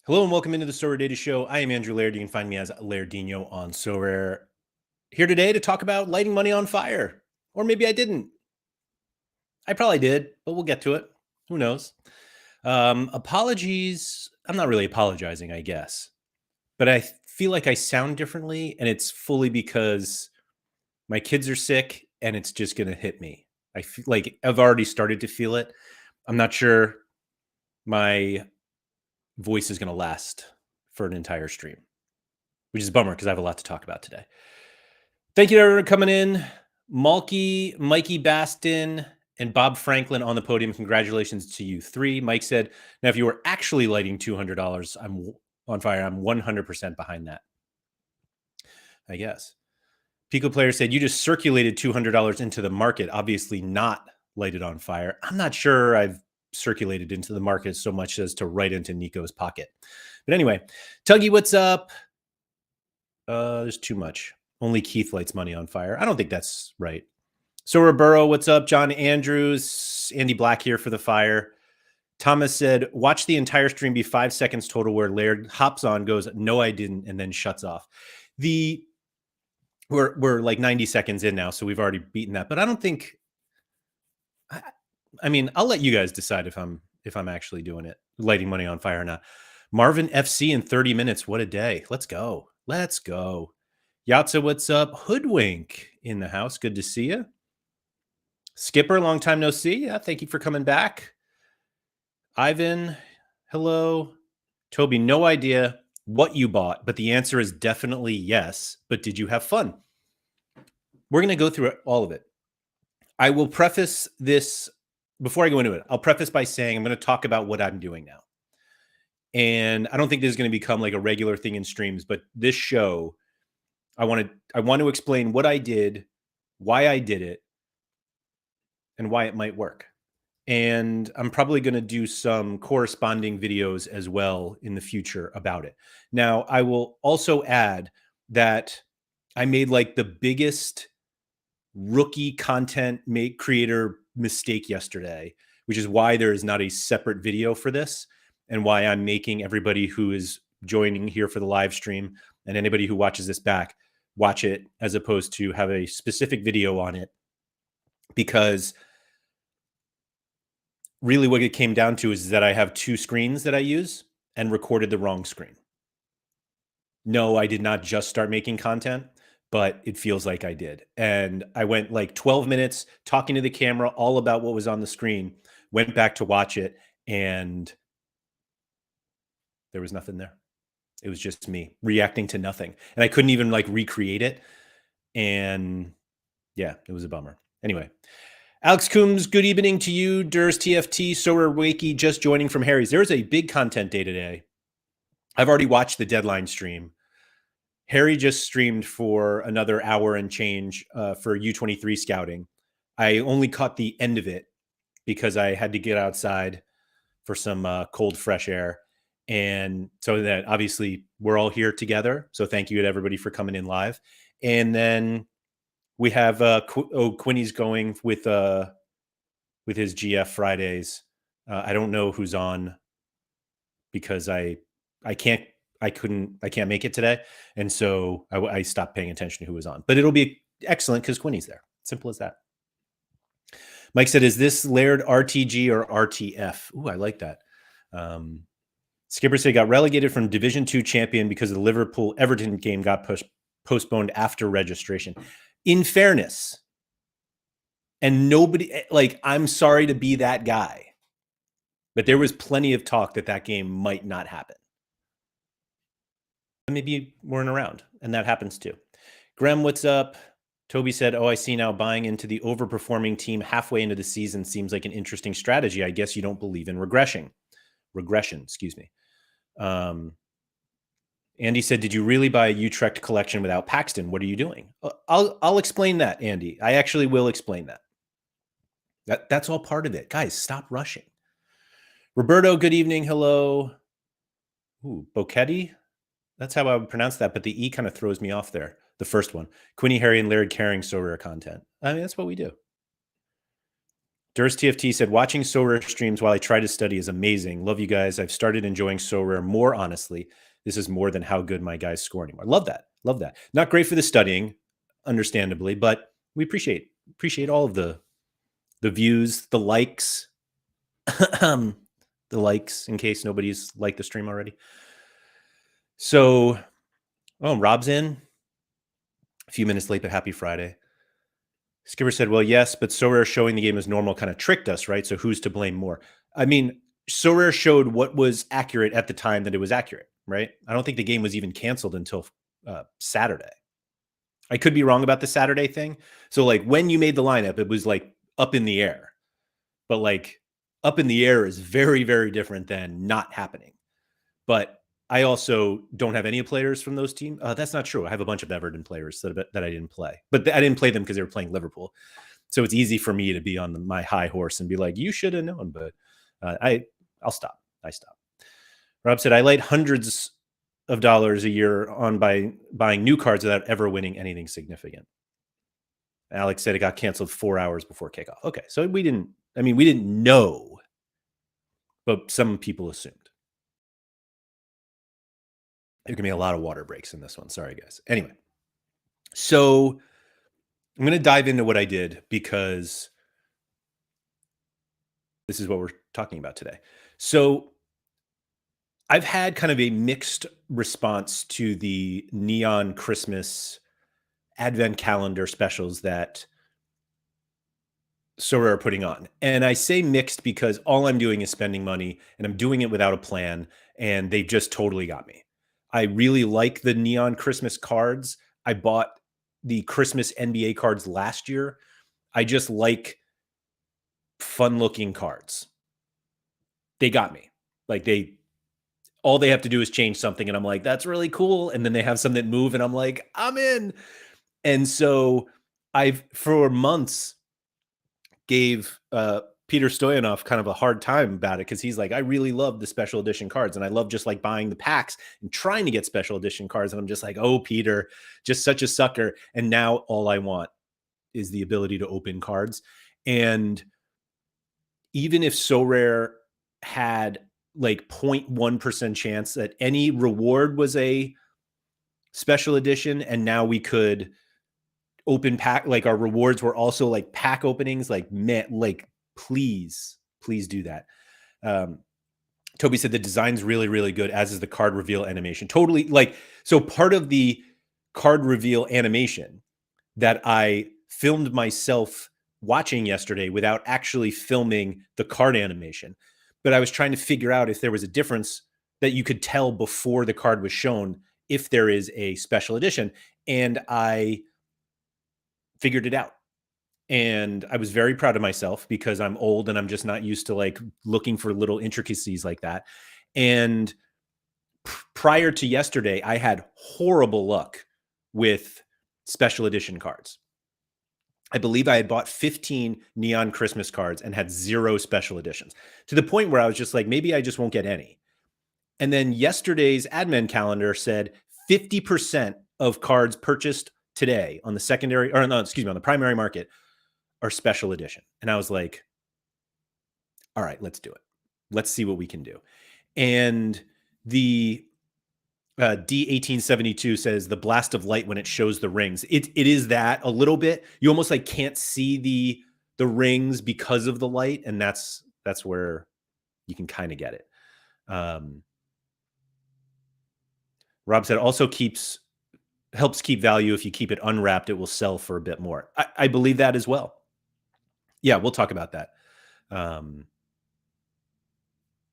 Hello and welcome into the Sorare Data Show. I am Andrew Laird. You can find me as Lairdinho on Sorare. Here today to talk about lighting money on fire. Or maybe I didn't. I probably did, but we'll get to it. Who knows? Apologies. I'm not really apologizing, I guess. But I feel like I sound differently, and it's fully because my kids are sick and it's just going to hit me. I feel like I've already started to feel it. I'm not sure my voice is going to last for an entire stream, which is a bummer because I have a lot to talk about today. Thank you to everyone coming in. Malky, Mikey Baston, and Bob Franklin on the podium. Congratulations to you three. Mike said, now, if you were actually lighting $200 I'm on fire, I'm 100% behind that, I guess. Pico Player said, you just circulated $200 into the market, obviously not lighted on fire. I'm not sure I've circulated into the market so much as to right into Nico's pocket. But anyway, Tuggy, what's up? There's too much. Only Keith lights money on fire. I don't think that's right. Sora Burrow, what's up? John Andrews, Andy Black here for the fire. Thomas said, watch the entire stream be 5 seconds total where Laird hops on, goes, no, I didn't, and then shuts off. We're like 90 seconds in now, so we've already beaten that. But I don't think, I mean, I'll let you guys decide if I'm actually doing it, lighting money on fire or not. Marvin FC in 30 minutes. What a day. Let's go. Let's go. Yatsa, what's up? Hoodwink in the house. Good to see you. Skipper, long time no see. Yeah, thank you for coming back. Ivan, hello. Toby, no idea what you bought, but the answer is definitely yes. But did you have fun? We're going to go through all of it. I will preface this, before I go into it, I'll preface by saying I'm going to talk about what I'm doing now. And I don't think this is going to become like a regular thing in streams, but this show, I want to explain what I did, why I did it, and why it might work. And I'm probably going to do some corresponding videos as well in the future about it. Now, I will also add that I made like the biggest rookie content creator mistake yesterday, which is why there is not a separate video for this and why I'm making everybody who is joining here for the live stream and anybody who watches this back watch it as opposed to have a specific video on it. Because really what it came down to is that I have two screens that I use and recorded the wrong screen. No, I did not just start making content, but it feels like I did. And I went like 12 minutes talking to the camera all about what was on the screen, went back to watch it, and there was nothing there. It was just me reacting to nothing. And I couldn't even like recreate it. And yeah, it was a bummer. Anyway, Alex Coombs, good evening to you. Durs TFT, Sower Wakey, just joining from Harry's. There's a big content day today. I've already watched the deadline stream. Harry just streamed for another hour and change for U23 scouting. I only caught the end of it because I had to get outside for some cold, fresh air. And so that obviously we're all here together. So thank you to everybody for coming in live. And then we have Quinny's going with his GF Fridays. I don't know who's on because I can't make it today. And so I stopped paying attention to who was on, but it'll be excellent because Quinny's there. Simple as that. Mike said, is this Laird RTG or RTF? Ooh, I like that. Skipper said got relegated from Division 2 champion because the Liverpool Everton game got postponed after registration. In fairness, and nobody, like, I'm sorry to be that guy, but there was plenty of talk that game might not happen. Maybe you weren't around, and that happens too. Graham, what's up? Toby said, oh, I see now buying into the overperforming team halfway into the season seems like an interesting strategy. I guess you don't believe in regression, excuse me. Andy said, did you really buy a Utrecht collection without Paxton? What are you doing? I'll explain that, Andy. I actually will explain that. That's all part of it. Guys, stop rushing. Roberto, good evening. Hello. Ooh, Bochetti? That's how I would pronounce that, but the E kind of throws me off there. The first one. Quinny, Harry, and Laird carrying so rare content. I mean, that's what we do. Durst TFT said, watching Sorare streams while I try to study is amazing. Love you guys. I've started enjoying Sorare more honestly. This is more than how good my guys score anymore. Love that. Love that. Not great for the studying, understandably, but we appreciate all of the views, the likes, the likes, in case nobody's liked the stream already. So, Rob's in. A few minutes late, but happy Friday. Skipper said, well, yes, but Sorare showing the game as normal kind of tricked us, right? So who's to blame more? I mean, Sorare showed what was accurate at the time that it was accurate, right? I don't think the game was even canceled until Saturday. I could be wrong about the Saturday thing. So like when you made the lineup, it was like up in the air. But like up in the air is very, very different than not happening. But I also don't have any players from those teams. That's not true. I have a bunch of Everton players that I didn't play, but I didn't play them because they were playing Liverpool. So it's easy for me to be on my high horse and be like, you should have known, but I'll stop. I stop. Rob said, I laid hundreds of dollars a year on buying new cards without ever winning anything significant. Alex said it got canceled 4 hours before kickoff. Okay. So we didn't know, but some people assumed. There's going to be a lot of water breaks in this one. Sorry, guys. Anyway, so I'm going to dive into what I did because this is what we're talking about today. So I've had kind of a mixed response to the neon Christmas advent calendar specials that Sorare are putting on. And I say mixed because all I'm doing is spending money and I'm doing it without a plan. And they've just totally got me. I really like the neon Christmas cards. I bought the Christmas NBA cards last year. I just like fun looking cards. They got me. Like all they have to do is change something. And I'm like, that's really cool. And then they have some that move and I'm like, I'm in. And so I've for months gave Peter Stoyanov kind of a hard time about it because he's like, I really love the special edition cards and I love just like buying the packs and trying to get special edition cards. And I'm just like, oh, Peter, just such a sucker. And now all I want is the ability to open cards. And even if Sorare had like 0.1% chance that any reward was a special edition, and now we could open pack, like our rewards were also like pack openings, like man, like please do that. Toby said the design's really, really good, as is the card reveal animation. Totally. Like, so part of the card reveal animation that I filmed myself watching yesterday without actually filming the card animation, but I was trying to figure out if there was a difference that you could tell before the card was shown if there is a special edition. And I figured it out. And I was very proud of myself because I'm old and I'm just not used to like looking for little intricacies like that. And prior to yesterday, I had horrible luck with special edition cards. I believe I had bought 15 neon Christmas cards and had 0 special editions, to the point where I was just like, maybe I just won't get any. And then yesterday's admin calendar said 50% of cards purchased today on the secondary, or no, excuse me, on the primary market are special edition. And I was like, all right, let's do it. Let's see what we can do. And the D1872 says the blast of light when it shows the rings. It is that a little bit. You almost like can't see the rings because of the light, and that's where you can kind of get it. Rob said also helps keep value. If you keep it unwrapped, it will sell for a bit more. I believe that as well. Yeah, we'll talk about that.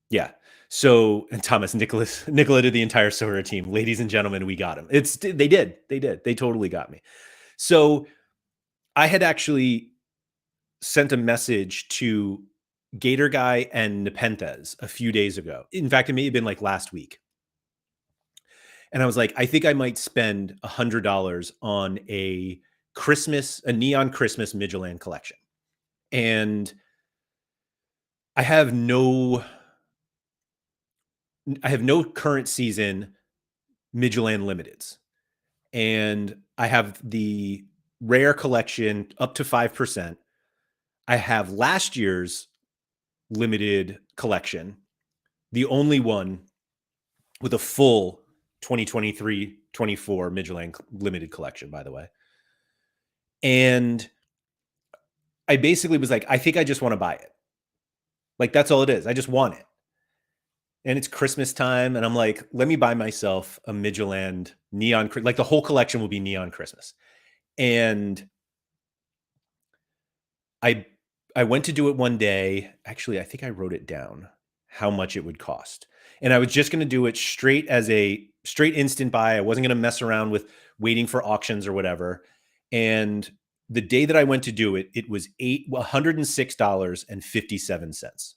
Yeah. So, and Thomas, Nicola to the entire Sorare team, ladies and gentlemen, we got him. They did. They totally got me. So I had actually sent a message to Gator Guy and Nepenthes a few days ago. In fact, it may have been like last week. And I was like, I think I might spend $100 on a neon Christmas Midtjylland collection. And I have no current season Midtjylland limiteds. And I have the rare collection up to 5%. I have last year's limited collection, the only one with a full 2023-24 Midtjylland limited collection, by the way. And I basically was like, I think I just want to buy it. Like, that's all it is. I just want it. And it's Christmas time. And I'm like, let me buy myself a Midtjylland neon, like the whole collection will be neon Christmas. And I went to do it one day. Actually, I think I wrote it down how much it would cost. And I was just going to do it straight instant buy. I wasn't going to mess around with waiting for auctions or whatever. And the day that I went to do it, it was $106.57.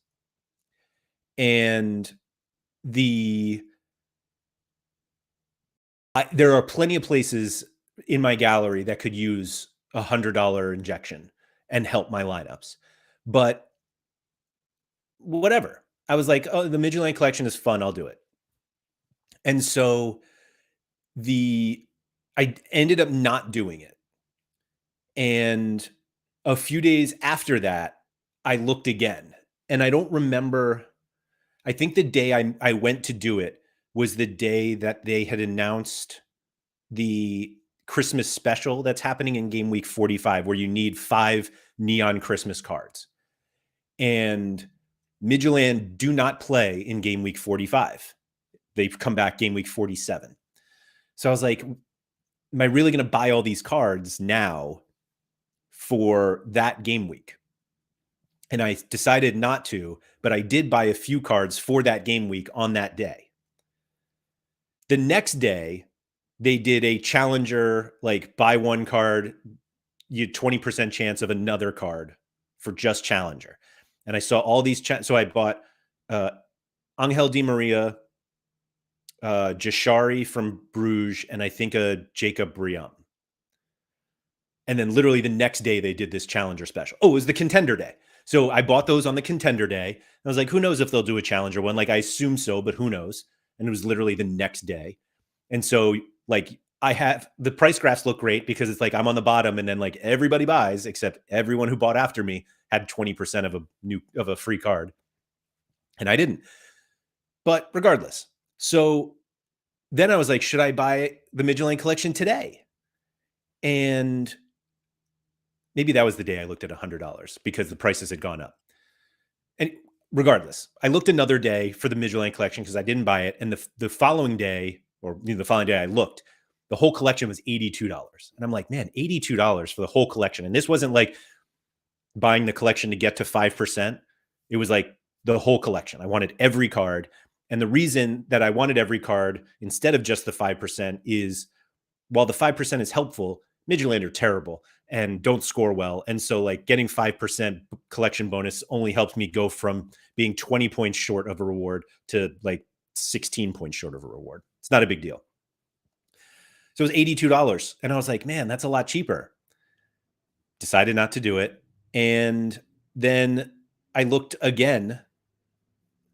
And there are plenty of places in my gallery that could use $100 injection and help my lineups. But whatever. I was like, oh, the Midtjylland collection is fun. I'll do it. And so I ended up not doing it. And a few days after that, I looked again. And I don't remember. I think the day I went to do it was the day that they had announced the Christmas special that's happening in game week 45, where you need 5 neon Christmas cards. And Midtjylland do not play in game week 45. They've come back game week 47. So I was like, am I really going to buy all these cards now for that game week? And I decided not to, but I did buy a few cards for that game week on that day. The next day, they did a challenger, like buy one card, you 20% chance of another card for just challenger. And I saw all these. So I bought Angel Di Maria, Jashari from Bruges, and I think a Jacob Briam. And then literally the next day they did this challenger special. Oh, it was the contender day. So I bought those on the contender day. I was like, who knows if they'll do a challenger one? Like, I assume so, but who knows? And it was literally the next day. And so like I have the price graphs look great because it's like I'm on the bottom and then like everybody buys except everyone who bought after me had 20% of a free card. And I didn't. But regardless. So then I was like, should I buy the Midtjylland collection today? And maybe that was the day I looked at $100 because the prices had gone up. And regardless, I looked another day for the Midtjylland collection because I didn't buy it. And the following day, the following day I looked, the whole collection was $82. And I'm like, man, $82 for the whole collection. And this wasn't like buying the collection to get to 5%. It was like the whole collection. I wanted every card. And the reason that I wanted every card instead of just the 5% is while the 5% is helpful, Midtjylland are terrible and don't score well. And so like getting 5% collection bonus only helps me go from being 20 points short of a reward to like 16 points short of a reward. It's not a big deal. So it was $82. And I was like, man, that's a lot cheaper. Decided not to do it. And then I looked again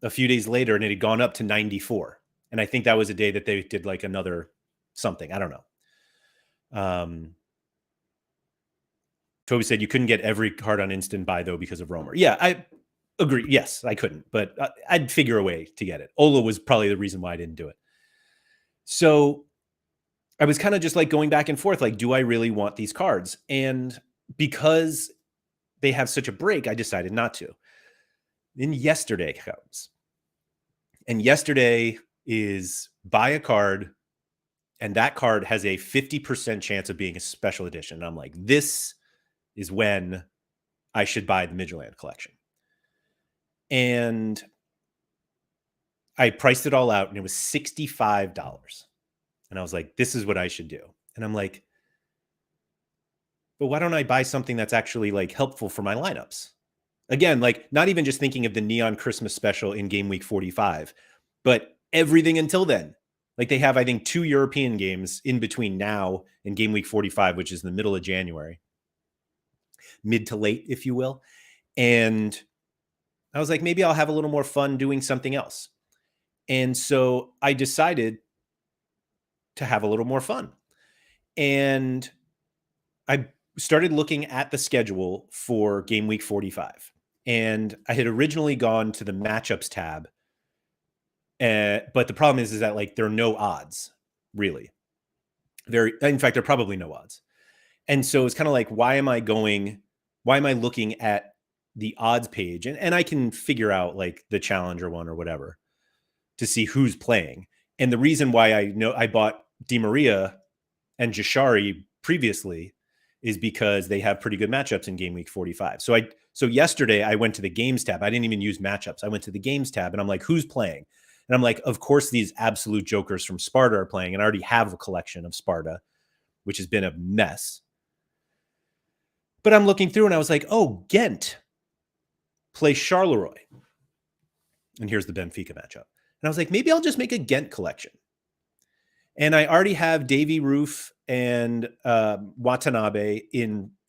a few days later and it had gone up to 94. And I think that was a day that they did like another something. I don't know. Toby said you couldn't get every card on instant buy though because of Romer. Yeah, I agree. Yes, I couldn't, but I'd figure a way to get it. Ola was probably the reason why I didn't do it. So I was kind of just like going back and forth, like, do I really want these cards? And because they have such a break, I decided not to. Then yesterday comes. And yesterday is buy a card, and that card has a 50% chance of being a special edition. And I'm like, this is when I should buy the Midtjylland collection. And I priced it all out, and it was $65. And I was like, this is what I should do. And I'm like, but why don't I buy something that's actually like helpful for my lineups? Again, like not even just thinking of the Neon Christmas special in game week 45, but everything until then. Like they have, I think, 2 European games in between now and game week 45, which is in the middle of January, mid to late, if you will. And I was like, maybe I'll have a little more fun doing something else. And so I decided to have a little more fun. And I started looking at the schedule for game week 45. And I had originally gone to the matchups tab. But the problem is that like there are no odds, really. In fact, there are probably no odds. And so it's kind of like, why am I looking at the odds page? And I can figure out like the challenger one or whatever to see who's playing. And the reason why I know I bought Di Maria and Jashari previously is because they have pretty good matchups in game week 45. So yesterday I went to the games tab. I didn't even use matchups. I went to the games tab and I'm like, who's playing? And I'm like, of course, these absolute jokers from Sparta are playing. And I already have a collection of Sparta, which has been a mess. But I'm looking through and I was like, oh, Gent plays Charleroi. And here's the Benfica matchup. And I was like, maybe I'll just make a Gent collection. And I already have Davy Roof and Watanabe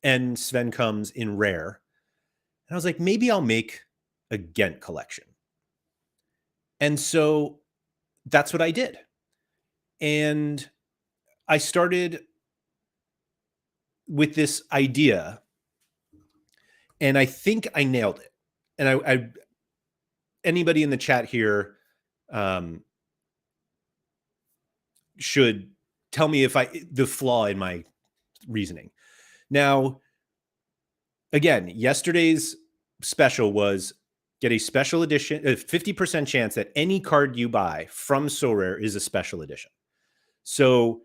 and Sven Comes in rare. And I was like, maybe I'll make a Gent collection. And so that's what I did. And I started with this idea, and I think I nailed it. And I anybody in the chat here should tell me the flaw in my reasoning. Now, again, yesterday's special was get a special edition, a 50% chance that any card you buy from Sorare is a special edition. So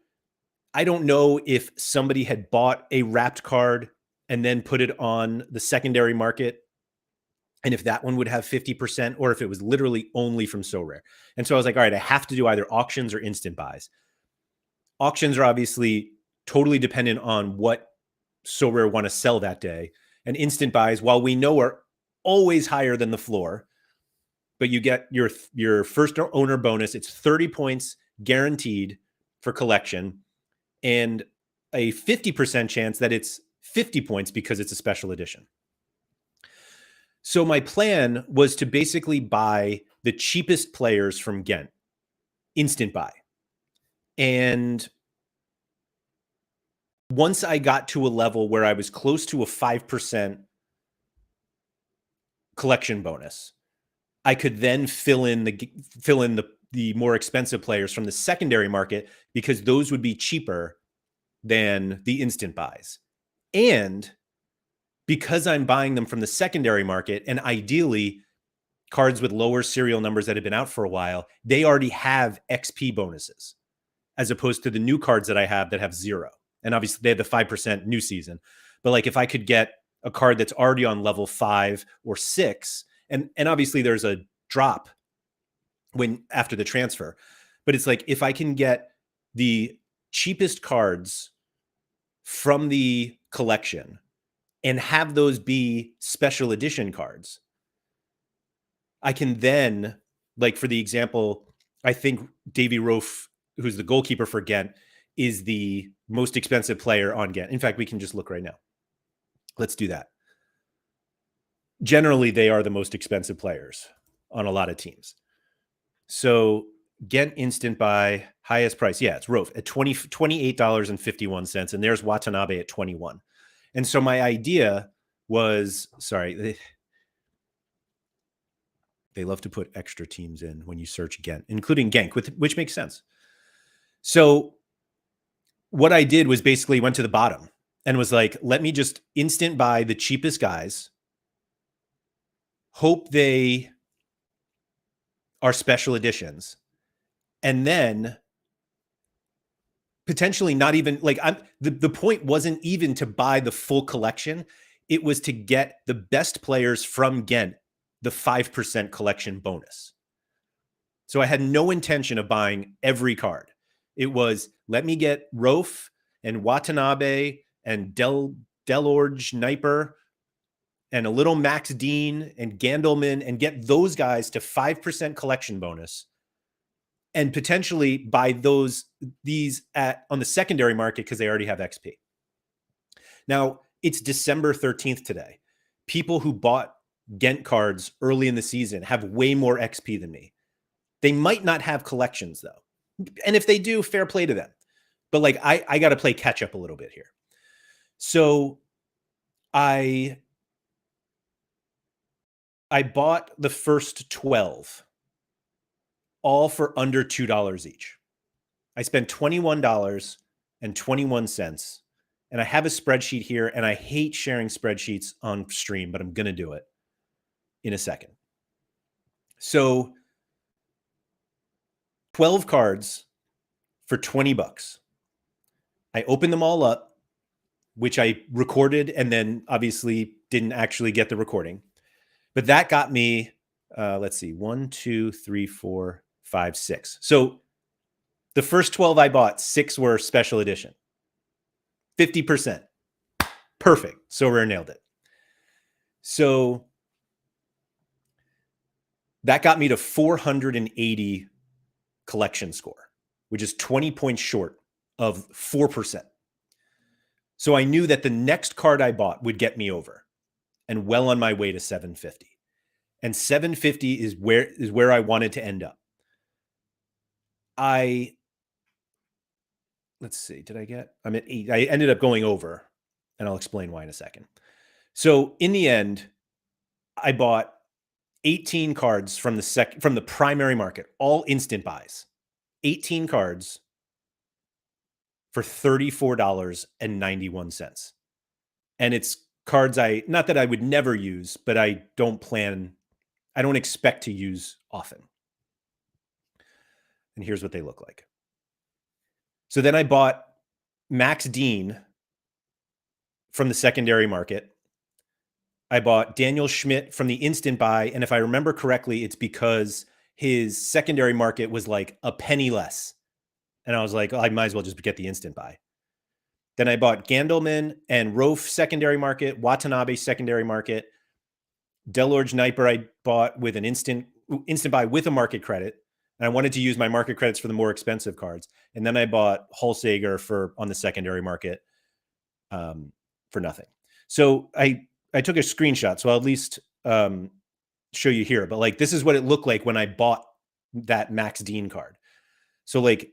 I don't know if somebody had bought a wrapped card and then put it on the secondary market, and if that one would have 50%, or if it was literally only from Sorare. And so I was like, all right, I have to do either auctions or instant buys. Auctions are obviously totally dependent on what Sorare want to sell that day. And instant buys, while we know are always higher than the floor, but you get your first owner bonus. It's 30 points guaranteed for collection, and a 50% chance that it's 50 points because it's a special edition. So my plan was to basically buy the cheapest players from Gent, instant buy. And once I got to a level where I was close to a 5% collection bonus, I could then fill in the more expensive players from the secondary market, because those would be cheaper than the instant buys. And because I'm buying them from the secondary market, and ideally cards with lower serial numbers that have been out for a while, they already have XP bonuses, as opposed to the new cards that I have that have 0. And obviously they have the 5% new season. But like if I could get a card that's already on level 5 or 6, and obviously there's a drop after the transfer, but it's like if I can get the cheapest cards from the collection and have those be special edition cards, I can then, like for the example, I think Davy Roof, who's the goalkeeper for Gent, is the most expensive player on Gent. In fact, we can just look right now. Let's do that. Generally, they are the most expensive players on a lot of teams. So Gent instant buy, highest price. Yeah, it's Roof at $28.51. And there's Watanabe at 21. And so my idea was, sorry, they love to put extra teams in when you search Gent, including Genk, which makes sense. So what I did was basically went to the bottom and was like, let me just instant buy the cheapest guys, hope they are special editions, and then potentially not even like the point wasn't even to buy the full collection. It was to get the best players from Gent, the 5% collection bonus. So I had no intention of buying every card. It was, let me get Rofe and Watanabe and Delorge Sniper and a little Max Dean and Gandelman, and get those guys to 5% collection bonus, and potentially buy these on the secondary market because they already have XP. Now, it's December 13th today. People who bought Gent cards early in the season have way more XP than me. They might not have collections, though. And if they do, fair play to them. But like I got to play catch up a little bit here. So I bought the first 12, all for under $2 each. I spent $21.21, and I have a spreadsheet here, and I hate sharing spreadsheets on stream, but I'm going to do it in a second. So 12 cards for $20. I opened them all up, which I recorded and then obviously didn't actually get the recording. But that got me, let's see, 1, 2, 3, 4, 5, 6. So the first 12 I bought, 6 were special edition. 50%. Perfect. So Rare nailed it. So that got me to 480 collection score, which is 20 points short of 4%. So I knew that the next card I bought would get me over and well on my way to 750. And 750 is where I wanted to end up. Let's see, I'm at 8. I ended up going over, and I'll explain why in a second. So in the end, I bought 18 cards from the primary market, all instant buys. 18 cards for $34.91. And it's cards not that I would never use, but I don't expect to use often. And here's what they look like. So then I bought Max Dean from the secondary market. I bought Daniel Schmidt from the instant buy. And if I remember correctly, it's because his secondary market was like a penny less. And I was like, I might as well just get the instant buy. Then I bought Gandelman and Rofe secondary market, Watanabe secondary market. Delorge Kniper I bought with an instant buy with a market credit. And I wanted to use my market credits for the more expensive cards. And then I bought Hulsager on the secondary market for nothing. So I took a screenshot, so I'll at least show you here. But like, this is what it looked like when I bought that Max Dean card. So like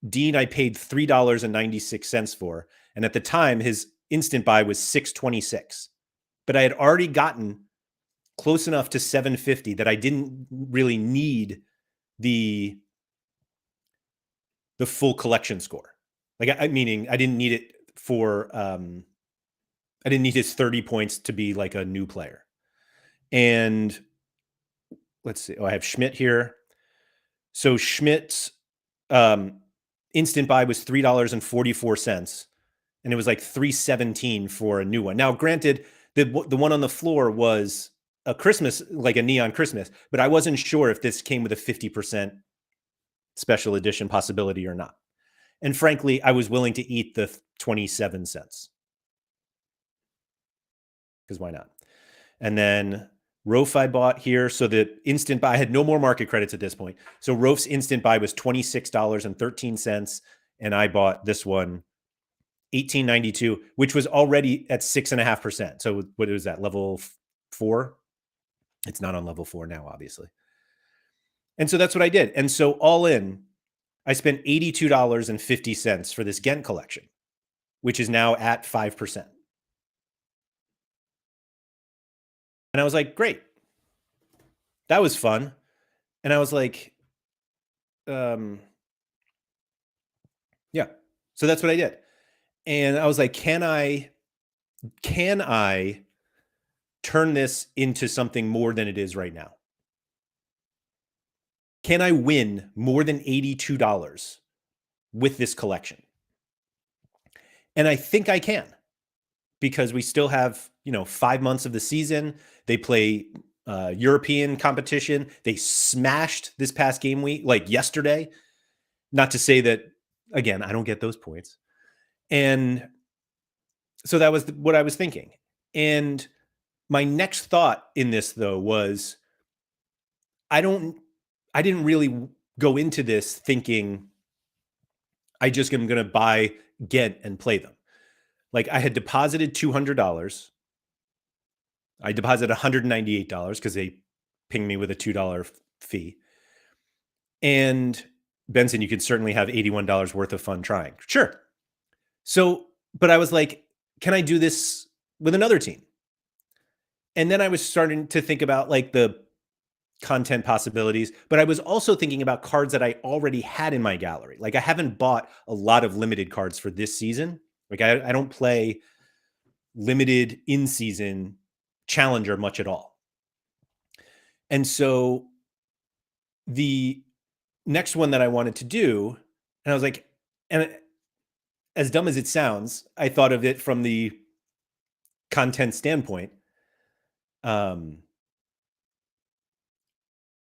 Dean, I paid $3.96 for. And at the time, his instant buy was $6.26. But I had already gotten close enough to 750 that I didn't really need the full collection score. Like, meaning I didn't need it for, I didn't need his 30 points to be like a new player. And let's see. I have Schmidt here. So Schmidt's instant buy was $3.44. And it was like $3.17 for a new one. Now, granted, the one on the floor was a Christmas, like a neon Christmas, but I wasn't sure if this came with a 50% special edition possibility or not. And frankly, I was willing to eat the 27 cents. Because why not? And then Rofe I bought here. So the instant buy, I had no more market credits at this point. So Rofe's instant buy was $26.13. And I bought this one, $18.92, which was already at 6.5%. So what was that, level 4? It's not on level 4 now, obviously. And so that's what I did. And so all in, I spent $82.50 for this Gent collection, which is now at 5%. And I was like, great. That was fun. And I was like, yeah. So that's what I did. And I was like, can I turn this into something more than it is right now? Can I win more than $82 with this collection? And I think I can, because we still have, 5 months of the season. They play European competition. They smashed this past game week, like yesterday. Not to say that, again, I don't get those points. And so that was what I was thinking. And my next thought in this, though, was I didn't really go into this thinking I just am going to buy Gent and play them. Like, I had deposited $200. I deposited $198 because they pinged me with a $2 fee. And Benson, you could certainly have $81 worth of fun trying. Sure. So, but I was like, can I do this with another team? And then I was starting to think about like the content possibilities, but I was also thinking about cards that I already had in my gallery. Like I haven't bought a lot of limited cards for this season. Like I don't play limited in season challenger much at all. And so the next one that I wanted to do, and I was like, and as dumb as it sounds, I thought of it from the content standpoint.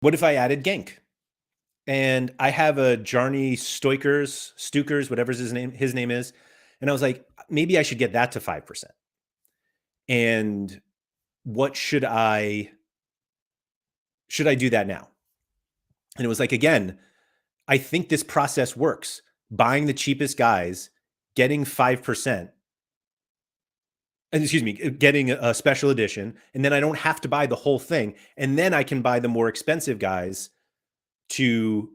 What if I added Genk? And I have a Jarny Stukers, whatever his name is. And I was like, maybe I should get that to 5%. And what should I do that now? And it was like, again, I think this process works. Buying the cheapest guys, getting 5%, and getting a special edition, and then I don't have to buy the whole thing. And then I can buy the more expensive guys on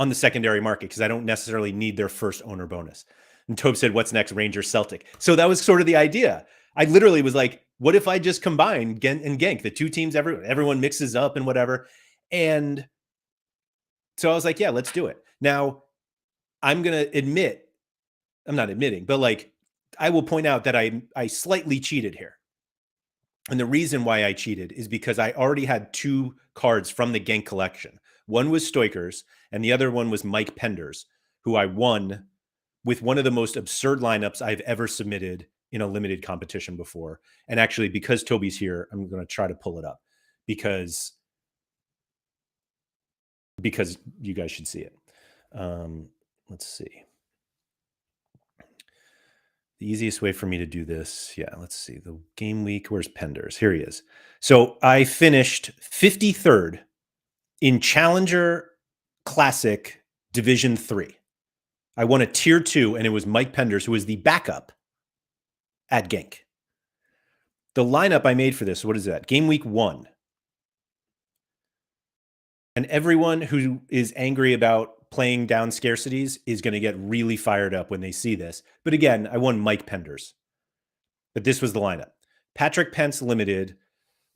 the secondary market because I don't necessarily need their first owner bonus. And Tobe said, what's next? Rangers Celtic. So that was sort of the idea. I literally was like, what if I just combine Gent and Genk, the two teams, everyone mixes up and whatever. And so I was like, yeah, let's do it. Now, I'm going to admit, I'm not admitting, but like, I will point out that I slightly cheated here. And the reason why I cheated is because I already had two cards from the Genk collection. One was Stoikers, and the other one was Mike Penders, who I won with one of the most absurd lineups I've ever submitted in a limited competition before. And actually, because Toby's here, I'm going to try to pull it up because you guys should see it. Let's see. The easiest way for me to do this, yeah, let's see. The game week, where's Penders? Here he is. So I finished 53rd in Challenger Classic Division 3. I won a Tier 2, and it was Mike Penders, who was the backup at Genk. The lineup I made for this, what is that? Game week 1. And everyone who is angry about playing down scarcities is going to get really fired up when they see this. But again, I won Mike Penders. But this was the lineup. Patrick Pence Limited,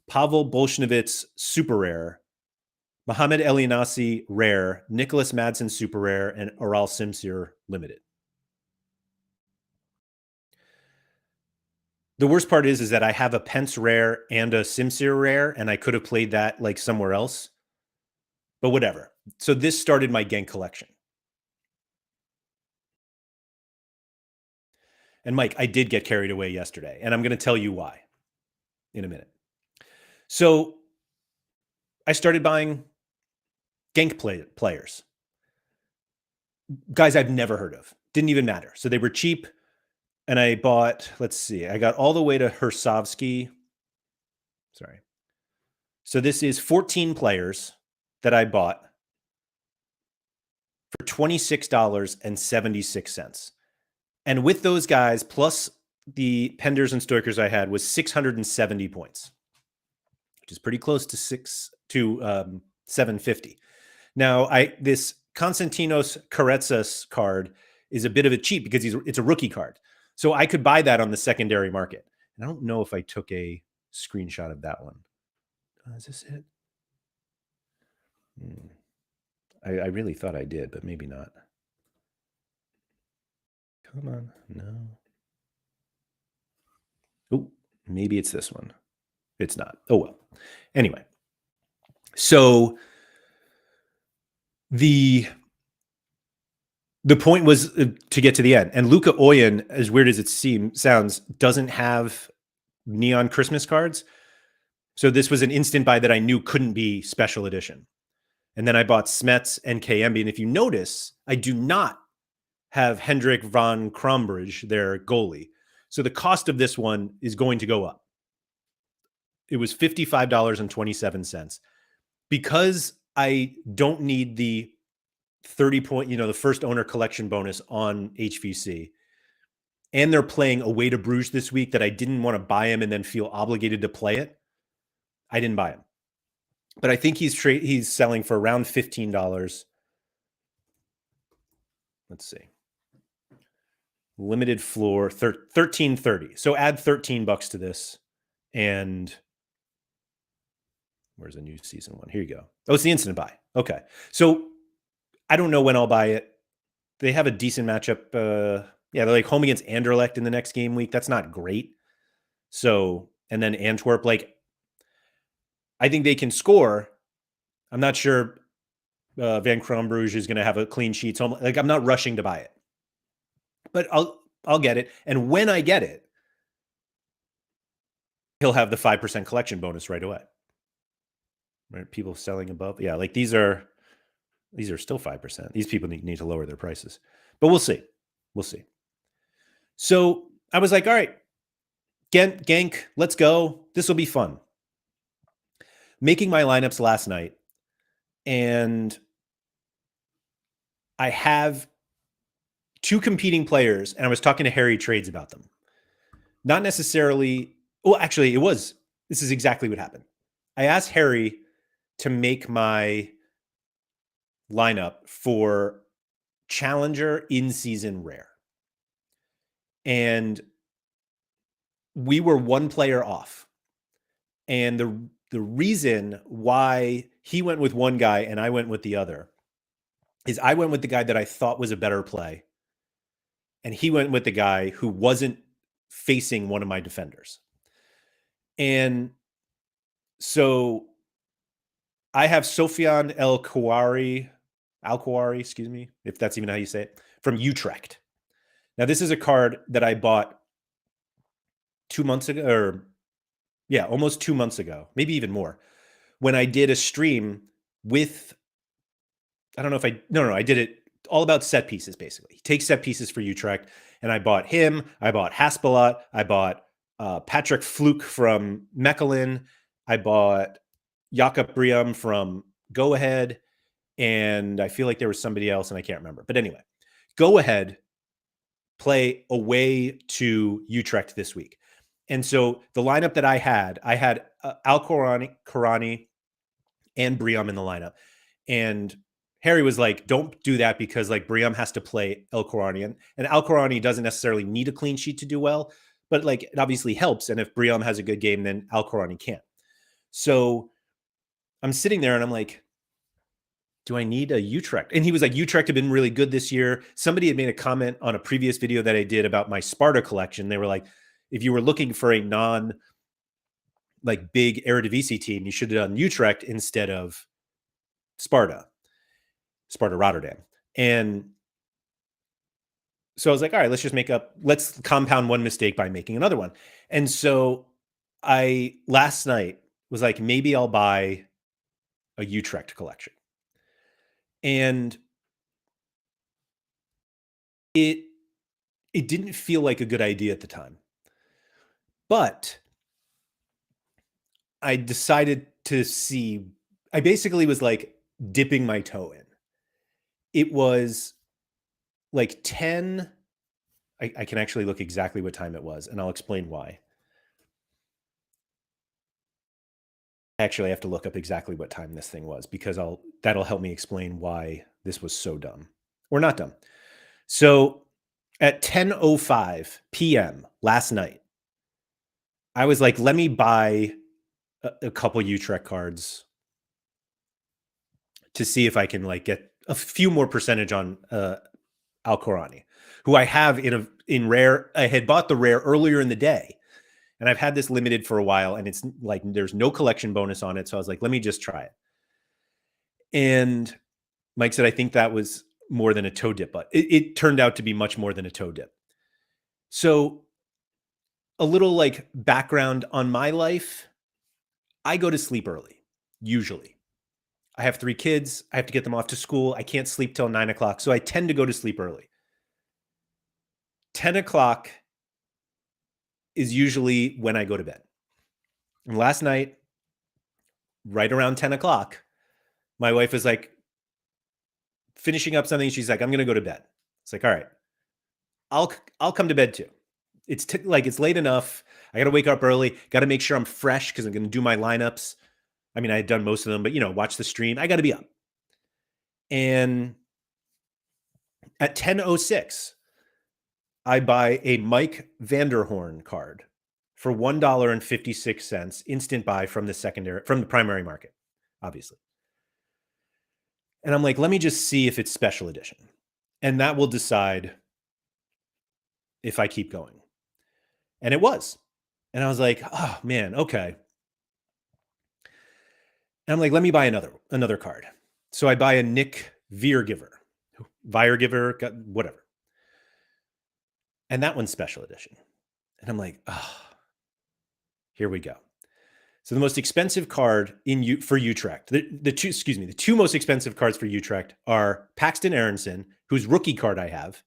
Pavel Bolshevitz Super Rare, Mohamed Elianasi Rare, Nicholas Madsen Super Rare, and Oral Simsir Limited. The worst part is that I have a Pence Rare and a Simsir Rare, and I could have played that like somewhere else. But whatever. So this started my Genk collection. And Mike, I did get carried away yesterday, and I'm going to tell you why in a minute. So I started buying Genk players. Guys I've never heard of. Didn't even matter. So they were cheap. And I bought, let's see, I got all the way to Hersovsky. Sorry. So this is 14 players that I bought for $26.76. And with those guys, plus the Penders and Stoikers I had, was 670 points, which is pretty close to 750. Now, this Konstantinos Karetsas card is a bit of a cheat because it's a rookie card. So I could buy that on the secondary market. And I don't know if I took a screenshot of that one. Is this it? I really thought I did, but maybe not. Come on. No. Oh, maybe it's this one. It's not. Oh, well. Anyway. So the point was to get to the end. And Luca Oyen, as weird as it sounds, doesn't have neon Christmas cards. So this was an instant buy that I knew couldn't be special edition. And then I bought Smets and KMB. And if you notice, I do not have Hendrik van Krombridge, their goalie. So the cost of this one is going to go up. It was $55.27. Because I don't need the 30 point, the first owner collection bonus on HVC. And they're playing away to Bruges this week that I didn't want to buy him and then feel obligated to play it. I didn't buy him. But I think he's selling for around $15. Let's see. limited floor, 1330. So add $13 to this. And where's a new season one? Here you go. Oh, it's the instant buy. Okay. So I don't know when I'll buy it. They have a decent matchup. Yeah, they're like home against Anderlecht in the next game week. That's not great. So, and then Antwerp, like, I think they can score. I'm not sure Van Crombrugge is going to have a clean sheet. So I'm not rushing to buy it, but I'll get it. And when I get it, he'll have the 5% collection bonus right away. Right? People selling above. Yeah. Like these are still 5%. These people need to lower their prices, but we'll see. We'll see. So I was like, all right, Genk, let's go. This will be fun. Making my lineups last night, and I have two competing players, and I was talking to Harry Trades about them. Not necessarily. Well, actually, this is exactly what happened. I asked Harry to make my lineup for Challenger in-season rare. And we were one player off. And the reason why he went with one guy and I went with the other is I went with the guy that I thought was a better play. And he went with the guy who wasn't facing one of my defenders. And so I have Sofiane El Kouari, excuse me, if that's even how you say it, from Utrecht. Now, this is a card that I bought 2 months ago, or yeah, almost 2 months ago, maybe even more, when I did a stream with, I don't know if I did it all about set pieces, basically. Take set pieces for Utrecht, and I bought him, I bought Haspelot, I bought Patrick Fluke from Mechelen, I bought Jakob Briam from Go Ahead, and I feel like there was somebody else, and I can't remember. But anyway, Go Ahead play away to Utrecht this week. And so the lineup that I had Al-Qurani and Briam in the lineup. And Harry was like, don't do that because like Briam has to play El-Qurani. And Al-Qurani doesn't necessarily need a clean sheet to do well, but like it obviously helps. And if Briam has a good game, then Al-Qurani can't. So I'm sitting there and I'm like, do I need a Utrecht? And he was like, Utrecht have been really good this year. Somebody had made a comment on a previous video that I did about my Sparta collection. They were like, if you were looking for a non like big Eredivisie team, you should have done Utrecht instead of Sparta Rotterdam. And so I was like, all right, let's compound one mistake by making another one. And so I last night was like, maybe I'll buy a Utrecht collection. And it didn't feel like a good idea at the time. But I decided to see, I basically was like dipping my toe in. It was like 10. I can actually look exactly what time it was, and I'll explain why. Actually, I have to look up exactly what time this thing was because that'll help me explain why this was so dumb. Or not dumb. So at 10:05 p.m. last night, I was like, let me buy a couple Utrecht cards to see if I can like get a few more percentage on Al-Qurani, who I have in rare. I had bought the rare earlier in the day, and I've had this limited for a while, and it's like there's no collection bonus on it. So I was like, let me just try it. And Mike said, I think that was more than a toe dip, but it turned out to be much more than a toe dip. So a little like background on my life. I go to sleep early, usually. I have 3 kids. I have to get them off to school. I can't sleep till 9 o'clock. So I tend to go to sleep early. 10 o'clock is usually when I go to bed. And last night, right around 10 o'clock, my wife is like finishing up something. She's like, I'm going to go to bed. It's like, all right, I'll come to bed too. It's it's late enough. I got to wake up early. Got to make sure I'm fresh because I'm going to do my lineups. I mean, I had done most of them, but watch the stream. I got to be up. And at 10:06, I buy a Mike Vanderhorn card for $1.56, instant buy from the primary market, obviously. And I'm like, let me just see if it's special edition. And that will decide if I keep going. And it was. And I was like, oh man, okay. And I'm like, let me buy another card. So I buy a Nick Viergiver, whatever. And that one's special edition. And I'm like, oh, here we go. So the most expensive card for Utrecht, the two most expensive cards for Utrecht are Paxton Aronson, whose rookie card I have,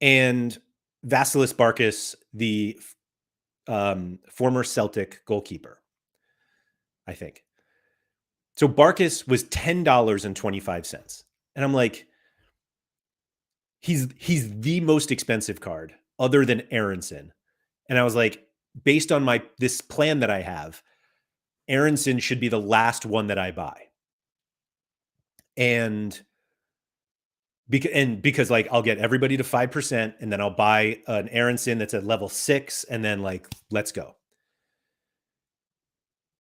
and Vasilis Barkas, the former Celtic goalkeeper, I think. So Barkas was $10.25. And I'm like, he's the most expensive card other than Aronson. And I was like, based on this plan that I have, Aronson should be the last one that I buy. And because like I'll get everybody to 5%, and then I'll buy an Aronson that's at level 6, and then like, let's go.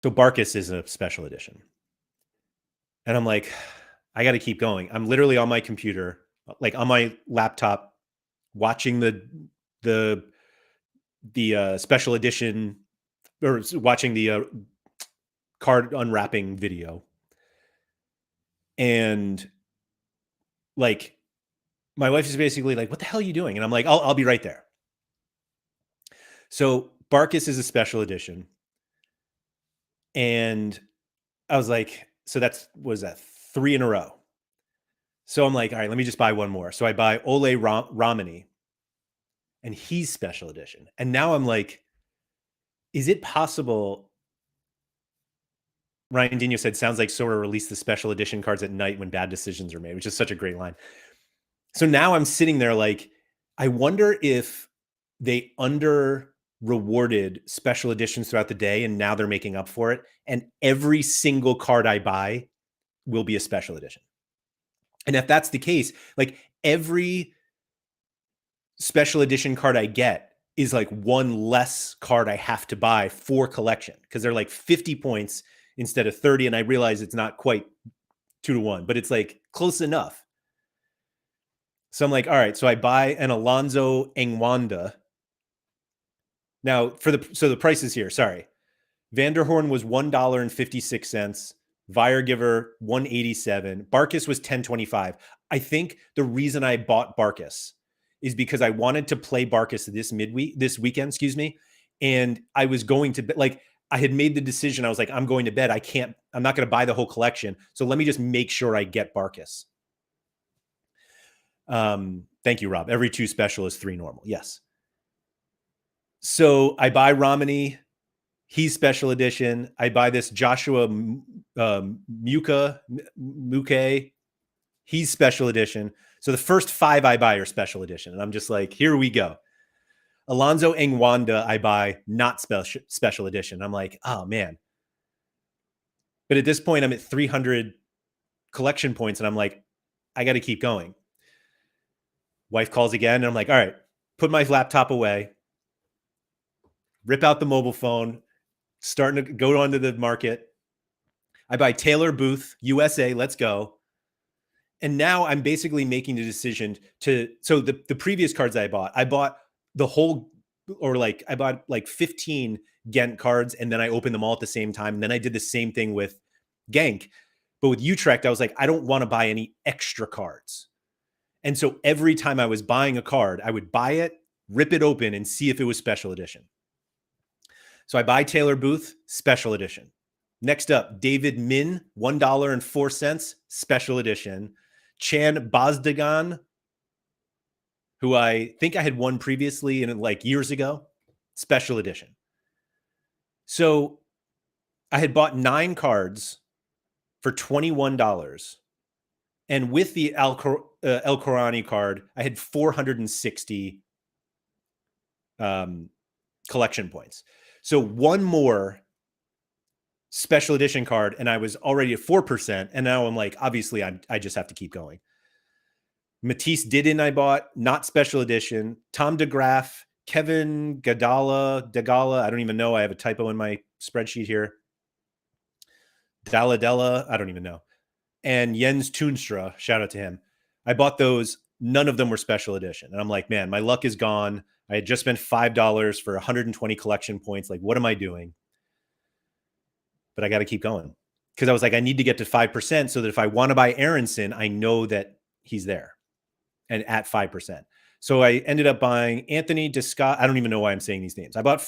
So Barkas is a special edition. And I'm like, I got to keep going. I'm literally on my computer, like on my laptop, watching the special edition, or watching the card unwrapping video. And like, my wife is basically like, what the hell are you doing? And I'm like, I'll be right there. So Barkas is a special edition. And I was like, so was that 3 in a row? So I'm like, all right, let me just buy one more. So I buy Ole Romani, and he's special edition. And now I'm like, is it possible? Lairdinho said, sounds like Sorare released the special edition cards at night when bad decisions are made, which is such a great line. So now I'm sitting there like, I wonder if they rewarded special editions throughout the day, and now they're making up for it. And every single card I buy will be a special edition. And if that's the case, like every special edition card I get is like one less card I have to buy for collection, because they're like 50 points instead of 30. And I realize it's not quite 2-1, but it's like close enough. So I'm like, all right, so I buy an Alonso Engwanda. Now so the price is here. Sorry. Vanderhorn was $1.56. Viergiver, $1.87. Barkas was $10.25. I think the reason I bought Barkas is because I wanted to play Barkas this weekend, and I was going to like, I had made the decision. I was like, I'm going to bed. I'm not going to buy the whole collection. So let me just make sure I get Barkas. Thank you, Rob. Every 2 special is 3 normal. Yes. So I buy Romani. He's special edition. I buy this Joshua Muke. He's special edition. So the first 5 I buy are special edition. And I'm just like, here we go. Alonso Engwanda I buy not special edition. I'm like, oh man. But at this point, I'm at 300 collection points, and I'm like, I got to keep going. Wife calls again, and I'm like, all right, put my laptop away, rip out the mobile phone, starting to go onto the market. I buy Taylor Booth, USA, let's go. And now I'm basically making the decision so the previous cards I bought the whole, or like I bought like 15 Gent cards, and then I opened them all at the same time. And then I did the same thing with Genk. But with Utrecht, I was like, I don't want to buy any extra cards. And so every time I was buying a card, I would buy it, rip it open, and see if it was special edition. So I buy Taylor Booth, special edition. Next up, David Min, $1.04, special edition. Chan Bozdogan, who I think I had won previously and like years ago, special edition. So I had bought 9 cards for $21. And with the El Korani card, I had 460 collection points. So one more special edition card, and I was already at 4%. And now I'm like, obviously, I just have to keep going. Matisse Didin I bought, not special edition. Tom DeGraff, Kevin Degala, I don't even know. I have a typo in my spreadsheet here. Dalla, I don't even know. And Jens Toonstra, shout out to him. I bought those. None of them were special edition. And I'm like, man, my luck is gone. I had just spent $5 for 120 collection points. Like, what am I doing? But I got to keep going. Because I was like, I need to get to 5% so that if I want to buy Aronson, I know that he's there and at 5%. So I ended up buying Anthony Descott. I don't even know why I'm saying these names. I bought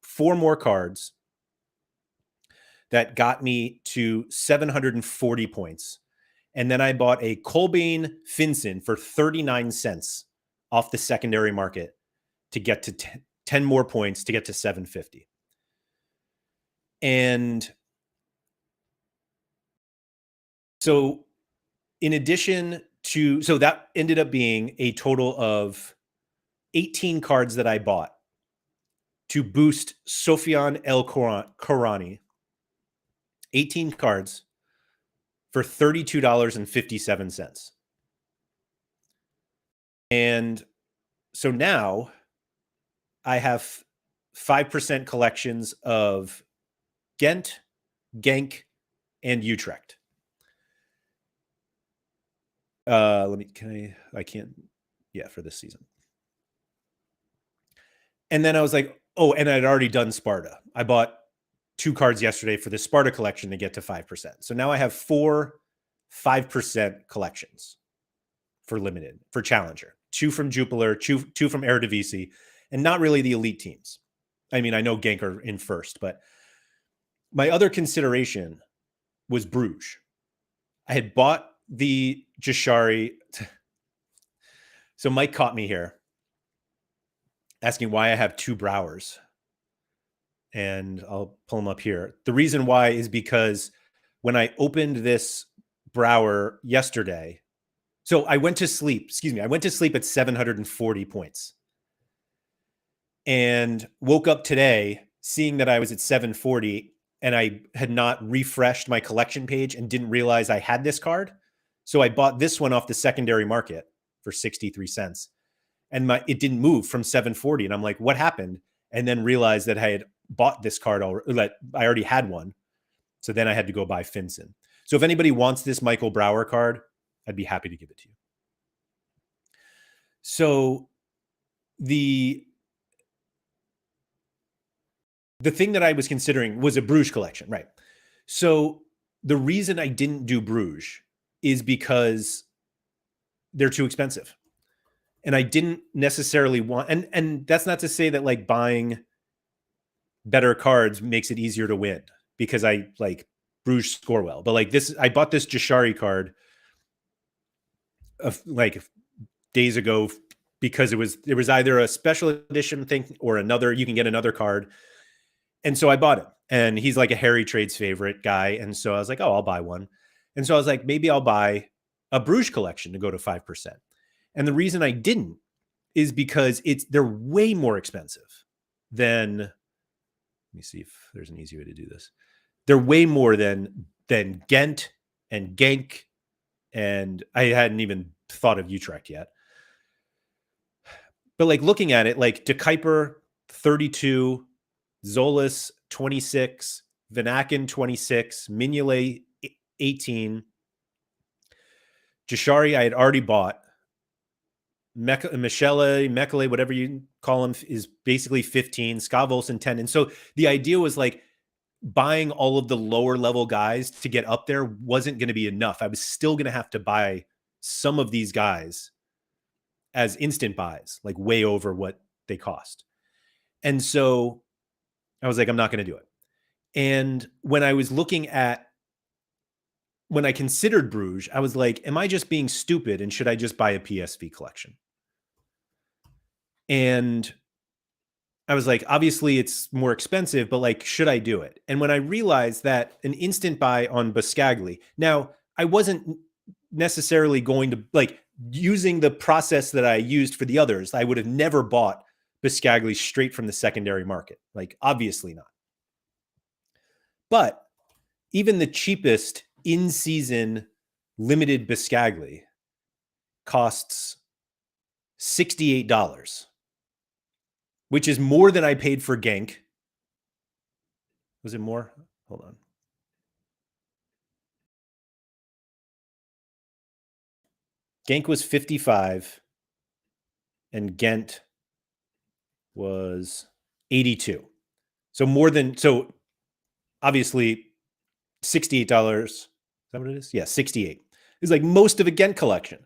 4 more cards that got me to 740 points. And then I bought a Colbane Finson for 39 cents off the secondary market to get to 10 more points to get to 750. And so in addition to, so that ended up being a total of 18 cards that I bought to boost Sofian El Korani. 18 cards for $32.57. And so now I have 5% collections of Gent, Genk, and Utrecht. For this season. And then I was like, oh, and I'd already done Sparta. I bought 2 cards yesterday for the Sparta collection to get to 5%. So now I have 4 5% collections for limited, for Challenger. 2 from Jupiler, 2 from Eredivisie, and not really the elite teams. I mean, I know Genk are in first, but my other consideration was Bruges. I had bought the Jashari. So Mike caught me here asking why I have 2 Brauers. And I'll pull them up here. The reason why is because when I opened this Brauer yesterday, so I went to sleep at 740 points and woke up today seeing that I was at 740 and I had not refreshed my collection page and didn't realize I had this card. So I bought this one off the secondary market for 63 cents and it didn't move from 740. And I'm like, what happened? And then realized that I had bought this card already, that I already had one. So then I had to go buy Finson. So if anybody wants this Michael Brauer card, I'd be happy to give it to you. So the thing that I was considering was a Bruges collection, right? So the reason I didn't do Bruges is because they're too expensive. And I didn't necessarily want, and that's not to say that like buying better cards makes it easier to win because I like Bruges score well. But like this, I bought this Jashari card of like days ago because it was either a special edition thing or another, you can get another card. And so I bought it. And he's like a Harry Trades favorite guy. And so I was like, oh, I'll buy one. And so I was like, maybe I'll buy a Bruges collection to go to 5%. And the reason I didn't is because they're way more expensive than, let me see if there's an easy way to do this. They're way more than Gent and Genk. And I hadn't even thought of Utrecht yet. But like looking at it, like De Kuiper, 32, Zolas, 26, Vanaken, 26, Mignolet, 18. Jashari, I had already bought. Mekele, whatever you call him, is basically 15. Skavolson, 10. And so the idea was like buying all of the lower level guys to get up there wasn't going to be enough. I was still going to have to buy some of these guys as instant buys, like way over what they cost. And so I was like, I'm not going to do it. And when I considered Bruges, I was like, am I just being stupid? And should I just buy a PSV collection? And I was like, obviously it's more expensive, but like, should I do it? And when I realized that an instant buy on Buscagli, now I wasn't necessarily going to like using the process that I used for the others. I would have never bought Buscagli straight from the secondary market. Like, obviously not. But even the cheapest in-season limited Buscagli costs $68, which is more than I paid for Genk. Was it more? Hold on. Genk was 55 and Gent was 82. So obviously $68. Is that what it is? Yeah, 68. It's like most of a Gent collection.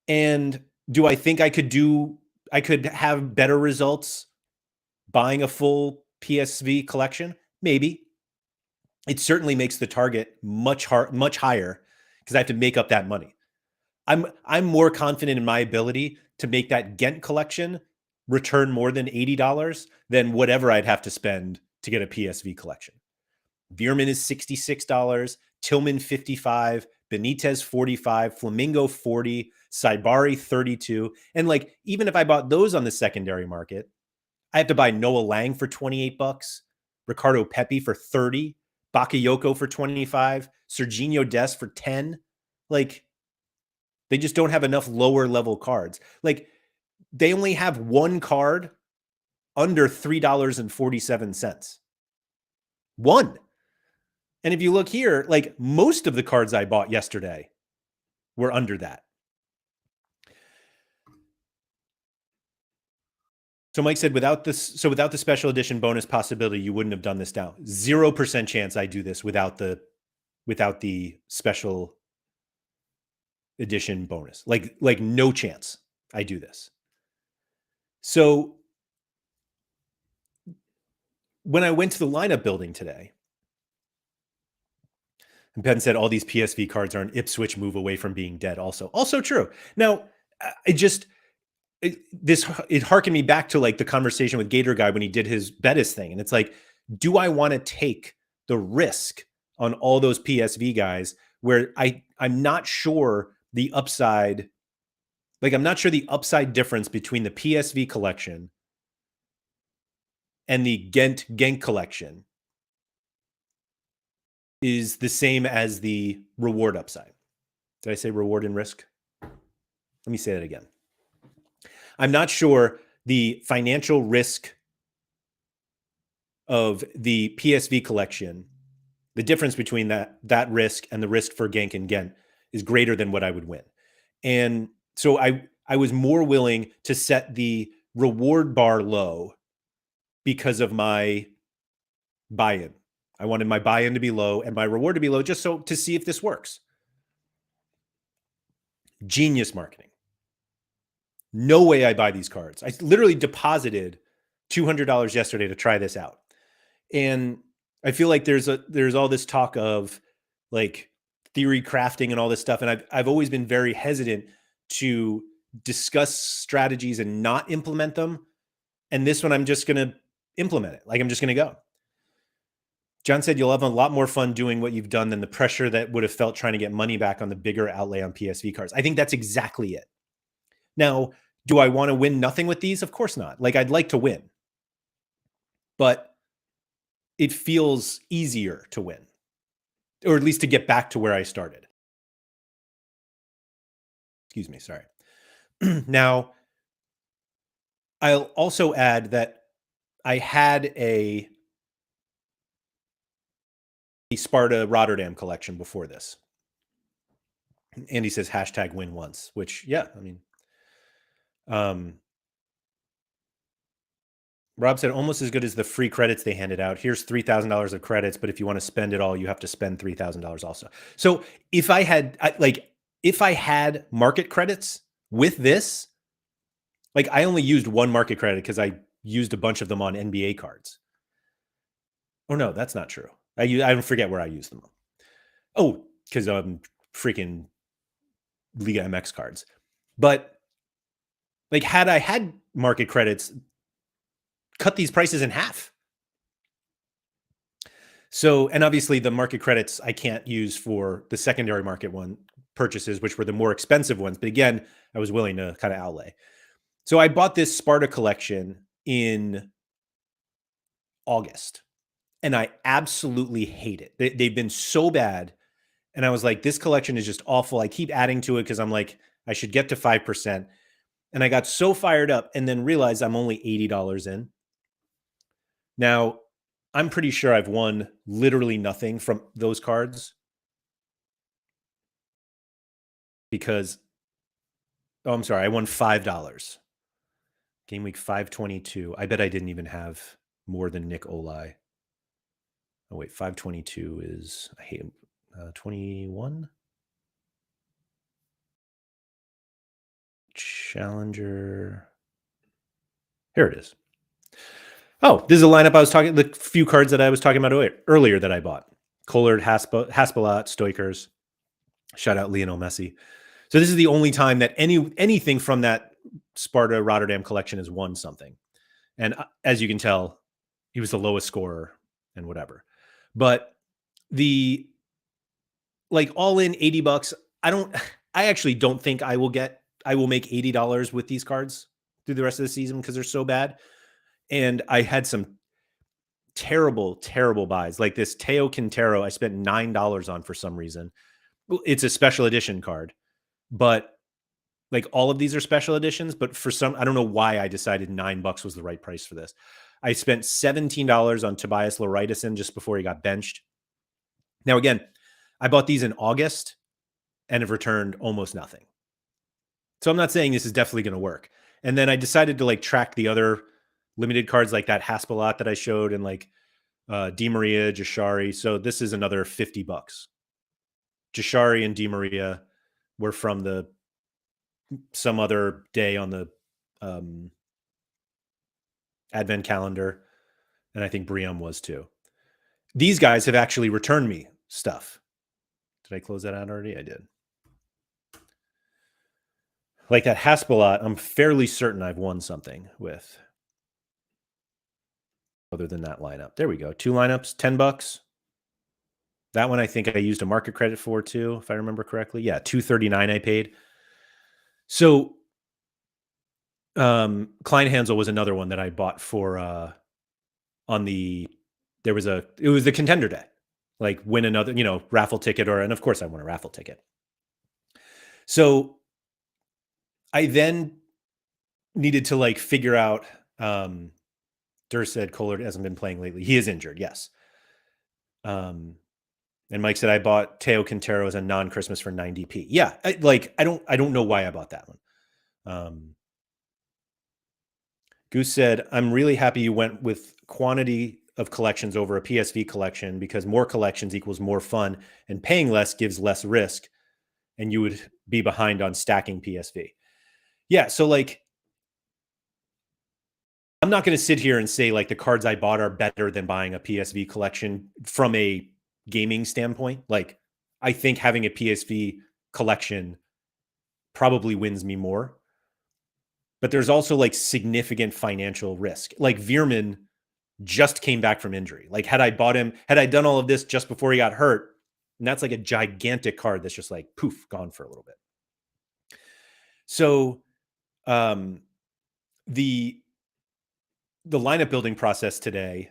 And do I think I could have better results buying a full PSV collection? Maybe. It certainly makes the target much higher because I have to make up that money. I'm more confident in my ability to make that Gent collection return more than $80 than whatever I'd have to spend to get a PSV collection. Veerman is $66, Tillman $55, Benitez $45, Flamingo $40, Saibari $32. And like, even if I bought those on the secondary market, I have to buy Noah Lang for $28, Ricardo Pepi for $30, Bakayoko for $25, Serginho Dest for $10. Like, they just don't have enough lower level cards. Like, they only have one card under $3.47. One. And if you look here, like, most of the cards I bought yesterday were under that. So Mike said, without the special edition bonus possibility, you wouldn't have done this down. 0% chance I do this without the special edition bonus. Like no chance I do this. So when I went to the lineup building today, and Ben said all these PSV cards are an Ipswich move away from being dead. Also true. Now, it harkened me back to like the conversation with Gator Guy when he did his Bettis thing. And it's like, do I want to take the risk on all those PSV guys where I'm not sure the upside, like I'm not sure the upside difference between the PSV collection and the Genk collection is the same as the reward upside. Did I say reward and risk? Let me say that again. I'm not sure the financial risk of the PSV collection, the difference between that risk and the risk for Genk and Gent is greater than what I would win. And so I was more willing to set the reward bar low because of my buy-in. I wanted my buy-in to be low and my reward to be low just so to see if this works. Genius marketing. No way I buy these cards. I literally deposited $200 yesterday to try this out. And I feel like there's all this talk of like theory crafting and all this stuff. And I've always been very hesitant to discuss strategies and not implement them. And this one, I'm just going to implement it. Like, I'm just going to go. John said, you'll have a lot more fun doing what you've done than the pressure that would have felt trying to get money back on the bigger outlay on PSV cards. I think that's exactly it. Now, do I want to win nothing with these? Of course not. Like, I'd like to win, but it feels easier to win, or at least to get back to where I started. Excuse me. Sorry. Now, I'll also add that I had a Sparta Rotterdam collection before this. Andy says hashtag win once, which, yeah, I mean, Rob said almost as good as the free credits they handed out. Here's $3,000 of credits, but if you want to spend it all, you have to spend $3,000 also. So if I had market credits with this, like I only used one market credit because I used a bunch of them on NBA cards. Oh no, that's not true. I don't forget where I used them. Oh, because freaking Liga MX cards. But like, had I had market credits, cut these prices in half. So, and obviously the market credits I can't use for the secondary market one purchases, which were the more expensive ones. But again, I was willing to kind of outlay. So I bought this Sparta collection in August and I absolutely hate it. They've been so bad. And I was like, this collection is just awful. I keep adding to it because I'm like, I should get to 5%. And I got so fired up and then realized I'm only $80 in. Now, I'm pretty sure I've won literally nothing from those cards because, oh, I'm sorry, I won $5. Game week 522. I bet I didn't even have more than Nick Olai. Oh, wait, 522 is, I hate him, 21? Challenger. Here it is. Oh, this is a lineup I was talking, the few cards that I was talking about earlier that I bought. Collard, Haspelat, Stoikers. Shout out Lionel Messi. So this is the only time that anything from that Sparta Rotterdam collection has won something. And as you can tell, he was the lowest scorer and whatever. But the like all in $80, I actually don't think I will make $80 with these cards through the rest of the season because they're so bad. And I had some terrible, terrible buys. Like this Teo Quintero, I spent $9 on for some reason. It's a special edition card, but like all of these are special editions. But for some, I don't know why I decided $9 was the right price for this. I spent $17 on Tobias Lairdinho just before he got benched. Now, again, I bought these in August and have returned almost nothing. So I'm not saying this is definitely going to work. And then I decided to like track the other limited cards like that Haspelat that I showed and like Di Maria, Jashari. So this is another $50. Jashari and Di Maria were from some other day on the advent calendar. And I think Briam was too. These guys have actually returned me stuff. Did I close that out already? I did. Like that Haspelat, I'm fairly certain I've won something with. Other than that lineup. There we go. 2 lineups, $10. That one I think I used a market credit for too, if I remember correctly. Yeah, $2.39 I paid. So Kleinhansel was another one that I bought for it was the contender day. Like win another, raffle ticket and of course I won a raffle ticket. So I then needed to like figure out Durr said Collard hasn't been playing lately. He is injured, yes. And Mike said I bought Teo Quintero as a non-Christmas for 90p. Yeah, I don't know why I bought that one. Goose said, I'm really happy you went with quantity of collections over a PSV collection because more collections equals more fun and paying less gives less risk and you would be behind on stacking PSV. Yeah, so like I'm not going to sit here and say like the cards I bought are better than buying a PSV collection from a gaming standpoint. Like I think having a PSV collection probably wins me more. But there's also like significant financial risk. Like Veerman just came back from injury. Like had I done all of this just before he got hurt, and that's like a gigantic card that's just like poof, gone for a little bit. So the lineup building process today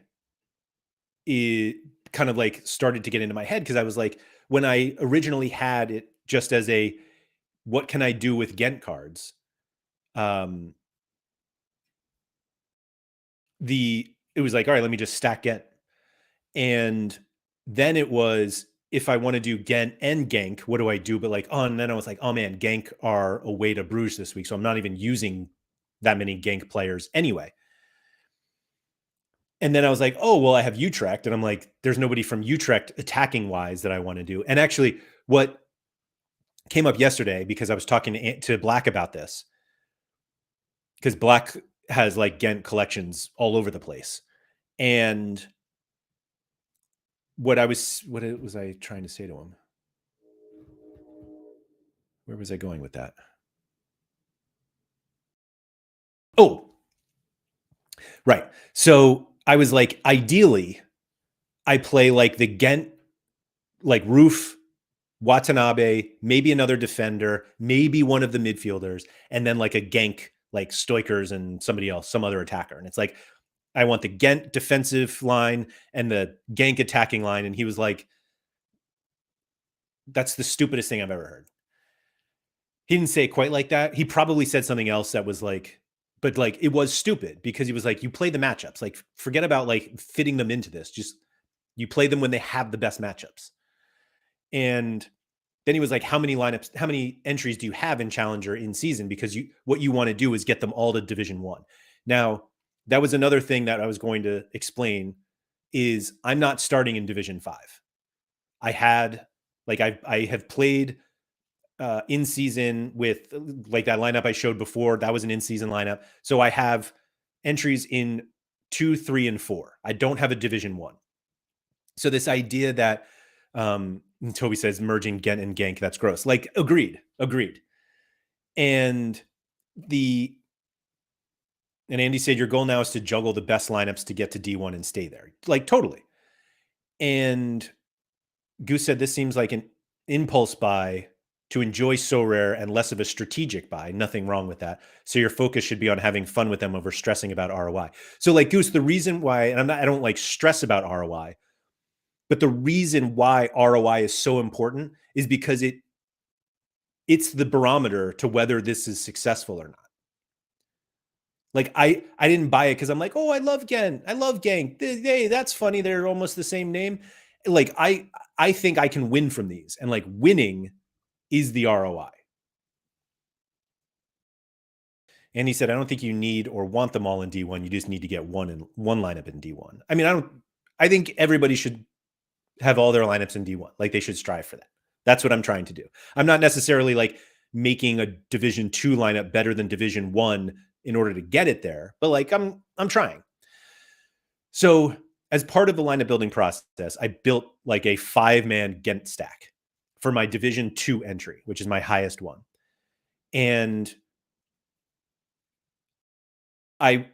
it kind of like started to get into my head because I was like, when I originally had it just as a what can I do with Gent cards? It was like, all right, let me just stack Gent. And then it was, if I want to do Gent and Genk, what do I do? But like, and then I was like, oh man, Genk are away to Bruges this week. So I'm not even using that many Genk players anyway. And then I was like, oh, well, I have Utrecht. And I'm like, there's nobody from Utrecht attacking wise that I want to do. And actually what came up yesterday, because I was talking to Black about this, because Black has like Gent collections all over the place. And what was I trying to say to him? Where was I going with that? Oh, right. So I was like, ideally, I play like the Gent, like Roof, Watanabe, maybe another defender, maybe one of the midfielders, and then like a Genk, like Stoikers and somebody else, some other attacker. And it's like, I want the Gent defensive line and the Genk attacking line. And he was like, that's the stupidest thing I've ever heard. He didn't say it quite like that. He probably said something else that was like, but like it was stupid because he was like, you play the matchups. Like, forget about like fitting them into this. Just you play them when they have the best matchups. And then he was like, how many lineups, how many entries do you have in Challenger in season? Because what you want to do is get them all to Division One. Now, that was another thing that I was going to explain is I'm not starting in Division 5. I had like I have played in season with like that lineup I showed before. That was an in season lineup. So I have entries in 2, 3, and 4. I don't have a Division 1. So this idea that Toby says merging Gent and Genk, that's gross. Like, agreed. And Andy said your goal now is to juggle the best lineups to get to D1 and stay there. Like, totally. And Goose said this seems like an impulse buy to enjoy Sorare and less of a strategic buy. Nothing wrong with that. So your focus should be on having fun with them over stressing about ROI. So like Goose, the reason why, and I don't like stress about ROI, but the reason why ROI is so important is because it's the barometer to whether this is successful or not. Like I didn't buy it because I'm like, oh, I love Gent. I love Genk. Hey, that's funny. They're almost the same name. Like I think I can win from these. And like winning is the ROI. And he said, I don't think you need or want them all in D1. You just need to get one lineup in D1. I mean, I think everybody should have all their lineups in D1. Like they should strive for that. That's what I'm trying to do. I'm not necessarily like making a Division 2 lineup better than Division 1 in order to get it there, but like I'm trying. So as part of the lineup building process, I built like a 5-man Gent stack for my Division 2 entry, which is my highest one. And I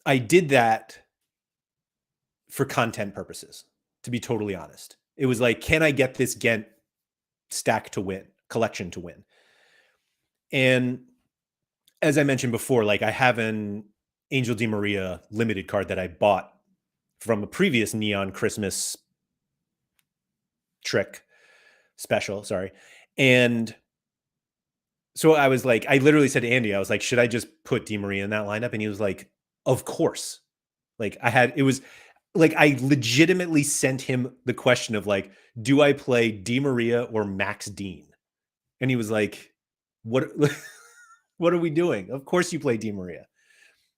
did that for content purposes, to be totally honest. It was like, can I get this Gent stack to win, collection to win? And as I mentioned before, like I have an Angel Di Maria limited card that I bought from a previous Neon Christmas trick special, sorry. And so I was like, I literally said to Andy, I was like, should I just put Di Maria in that lineup? And he was like, of course. Like it was like, I legitimately sent him the question of like, do I play Di Maria or Max Dean? And he was like, what, what are we doing? Of course you play Di Maria.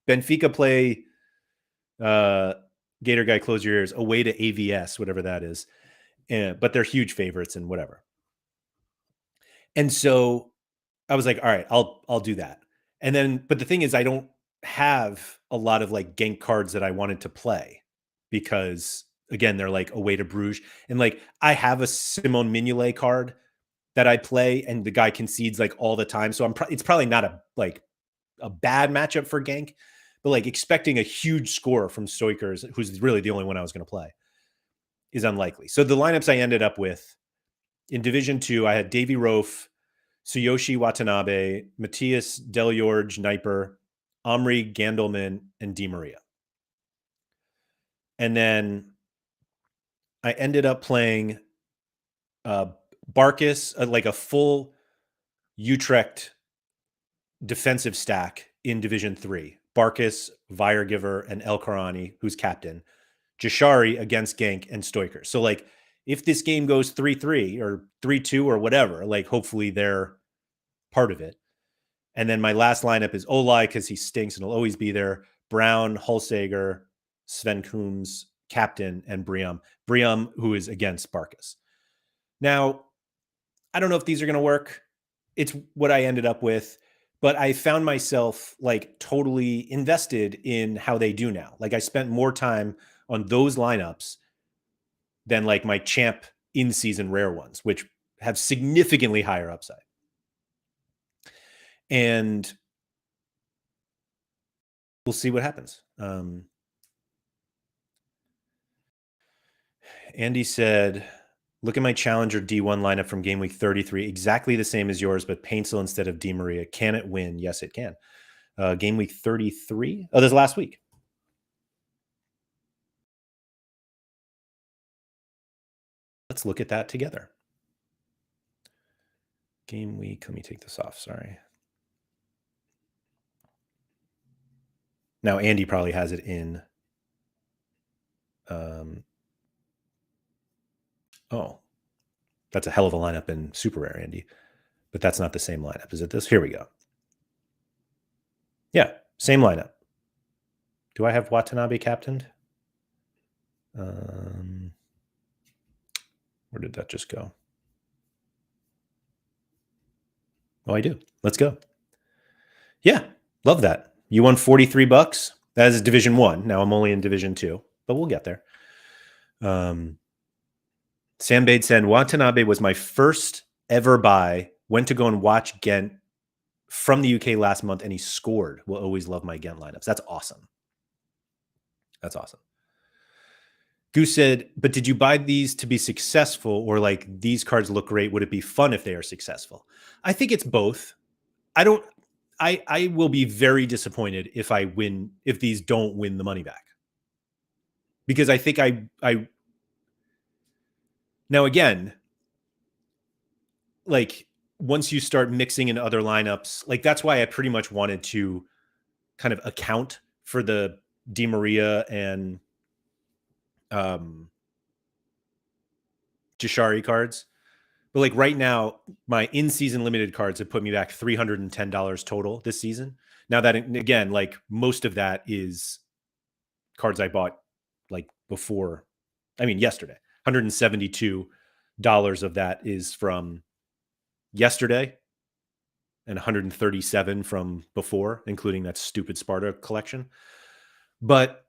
Benfica play Gator Guy, close your ears, away to AVS, whatever that is. But they're huge favorites and whatever. And so I was like, all right, I'll do that. And then, but the thing is, I don't have a lot of like Genk cards that I wanted to play because again, they're like away to Bruges. And like I have a Simone Mignolet card that I play and the guy concedes like all the time. So it's probably not a bad matchup for Genk, but like expecting a huge score from Stoikers, who's really the only one I was going to play, is unlikely. So the lineups I ended up with in Division 2, I had Davy Rofe, Tsuyoshi Watanabe, Matthias Deliorge, Kniper, Omri Gandelman, and Di Maria. And then I ended up playing Barkas, like a full Utrecht defensive stack in Division 3. Barkas, Viergiver, and El Karani, who's captain. Jashari against Genk and Stoiker. So like if this game goes 3-3 or 3-2 or whatever, like hopefully they're part of it. And then my last lineup is Olai because he stinks and he'll always be there. Brown, Hulsager, Sven Coombs, captain, and Briam. Briam, who is against Barkas. Now, I don't know if these are going to work. It's what I ended up with, but I found myself like totally invested in how they do now. Like I spent more time on those lineups than like my champ in-season rare ones, which have significantly higher upside. And we'll see what happens. Andy said, look at my Challenger D1 lineup from game week 33. Exactly the same as yours, but Paintsel instead of Di Maria. Can it win? Yes, it can. Game week 33. Oh, this last week. Let's look at that together. Game week. Let me take this off. Sorry. Now Andy probably has it in. Oh, that's a hell of a lineup in Super Rare, Andy. But that's not the same lineup. Is it this? Here we go. Yeah, same lineup. Do I have Watanabe captained? Where did that just go? Oh, I do. Let's go. Yeah, love that. You won $43. That is Division 1. Now I'm only in Division 2, but we'll get there. Sam Bade said, Watanabe was my first ever buy. Went to go and watch Gent from the UK last month, and he scored. Will always love my Gent lineups. That's awesome. That's awesome. Goose said, but did you buy these to be successful, or like these cards look great? Would it be fun if they are successful? I think it's both. I will be very disappointed if these don't win the money back. Because I think I now again, like once you start mixing in other lineups, like that's why I pretty much wanted to kind of account for the Di Maria and Jashari cards. But like right now, my in-season limited cards have put me back $310 total this season. Now that again, like most of that is cards I bought like before. I mean, yesterday. $172 of that is from yesterday, and 137 from before, including that stupid Sparta collection. But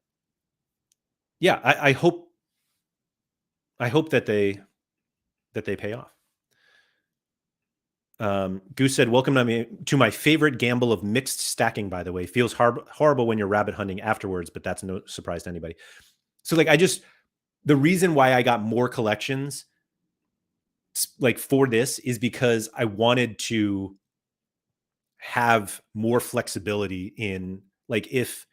yeah, I hope that they pay off. Goose said, welcome to my favorite gamble of mixed stacking, by the way. Feels horrible when you're rabbit hunting afterwards, but that's no surprise to anybody. So like the reason why I got more collections like for this is because I wanted to have more flexibility in like if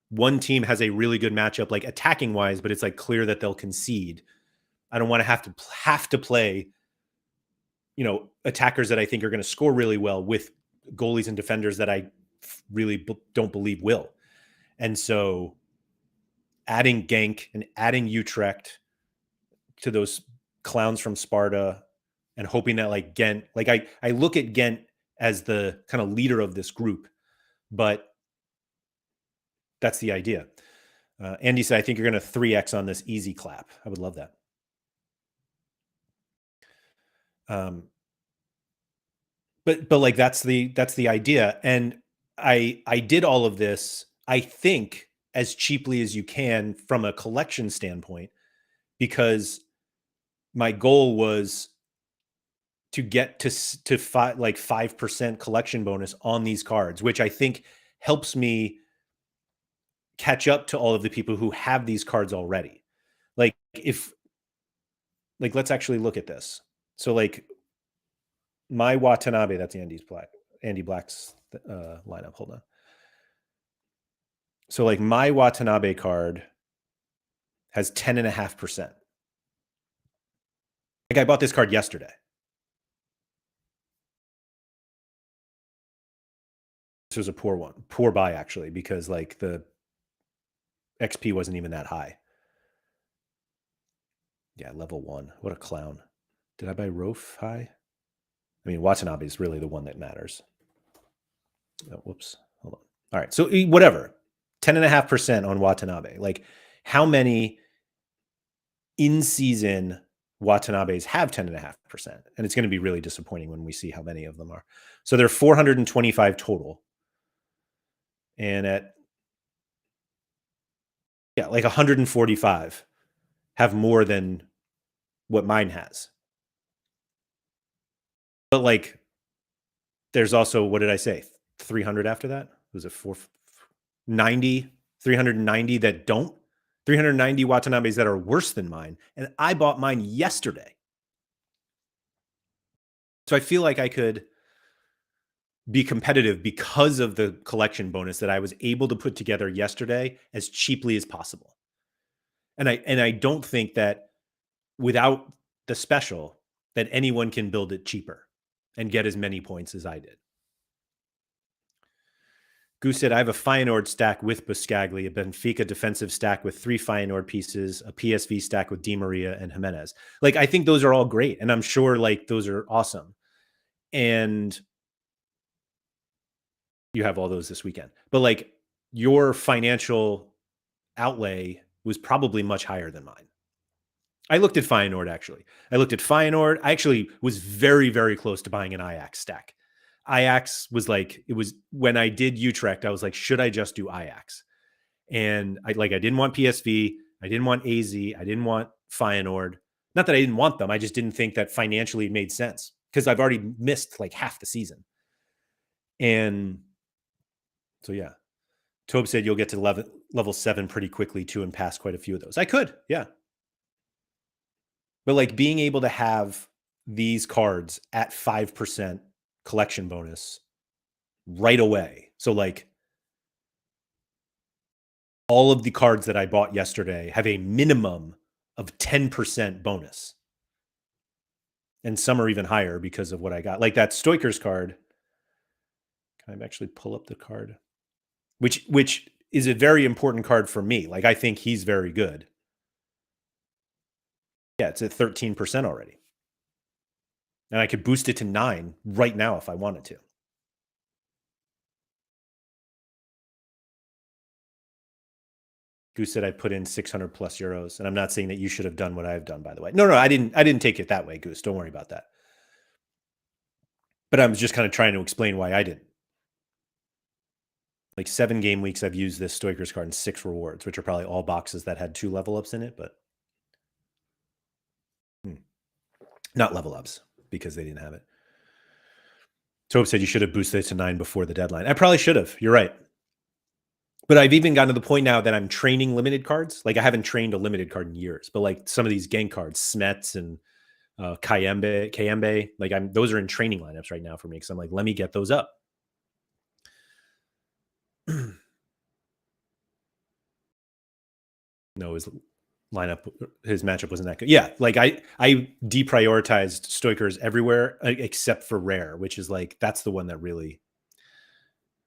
one team has a really good matchup, like attacking wise, but it's like clear that they'll concede. I don't want to have to play, attackers that I think are going to score really well with goalies and defenders that I really don't believe will. And so adding Genk and adding Utrecht to those clowns from Sparta and hoping that like Gent, like I look at Gent as the kind of leader of this group, but that's the idea. Andy said, I think you're going to 3X on this easy clap. I would love that. But like that's the idea. And I did all of this, I think, as cheaply as you can from a collection standpoint, because my goal was to get to 5% collection bonus on these cards, which I think helps me catch up to all of the people who have these cards already. Like let's actually look at this. So like my Watanabe, that's Andy Black's lineup. Hold on. So like my Watanabe card has 10.5%. Like I bought this card yesterday. This was a poor buy actually, because like the XP wasn't even that high. Yeah, level 1. What a clown. Did I buy Rofe high? I mean, Watanabe is really the one that matters. Oh, whoops. Hold on. All right. So whatever. 10.5% on Watanabe. Like how many in-season Watanabes have 10.5%? And it's going to be really disappointing when we see how many of them are. So there are 425 total. And at like 145 have more than what mine has. But like there's also, what did I say? 300 after that? Was it 390 that don't? 390 Watanabes that are worse than mine. And I bought mine yesterday. So I feel like I could be competitive because of the collection bonus that I was able to put together yesterday as cheaply as possible. And I don't think that without the special that anyone can build it cheaper. and get as many points as I did. Goose said, I have a Feyenoord stack with Buscagli, a Benfica defensive stack with 3 Feyenoord pieces, a PSV stack with Di Maria and Jimenez. Like, I think those are all great. And I'm sure like those are awesome. And you have all those this weekend. But like your financial outlay was probably much higher than mine. I looked at Feyenoord, actually. I looked at Feyenoord. I actually was very, very close to buying an Ajax stack. Ajax was like, it was when I did Utrecht, I was like, should I just do Ajax? And I didn't want PSV. I didn't want AZ. I didn't want Feyenoord. Not that I didn't want them. I just didn't think that financially it made sense because I've already missed like half the season. And so, yeah. Tobe said you'll get to level 7 pretty quickly too and pass quite a few of those. I could, yeah. But like being able to have these cards at 5% collection bonus right away. So like all of the cards that I bought yesterday have a minimum of 10% bonus. And some are even higher because of what I got. Like that Stoikers card. Can I actually pull up the card? Which is a very important card for me. Like I think he's very good. Yeah, it's at 13% already. And I could boost it to 9 right now if I wanted to. Goose said I put in 600 plus euros, and I'm not saying that you should have done what I've done, by the way. No, I didn't take it that way, Goose. Don't worry about that. But I was just kind of trying to explain why I didn't. Like 7 game weeks, I've used this Stoikers card and 6 rewards, which are probably all boxes that had 2 level ups in it, but not level ups because they didn't have it. Tobe said you should have boosted it to 9 before the deadline. I probably should have. You're right. But I've even gotten to the point now that I'm training limited cards. Like I haven't trained a limited card in years, but like some of these Genk cards, Smets and Kayembe, like those are in training lineups right now for me because I'm like, let me get those up. No, his matchup wasn't that good. Yeah, like I deprioritized Stoikers everywhere except for rare, which is like that's the one that really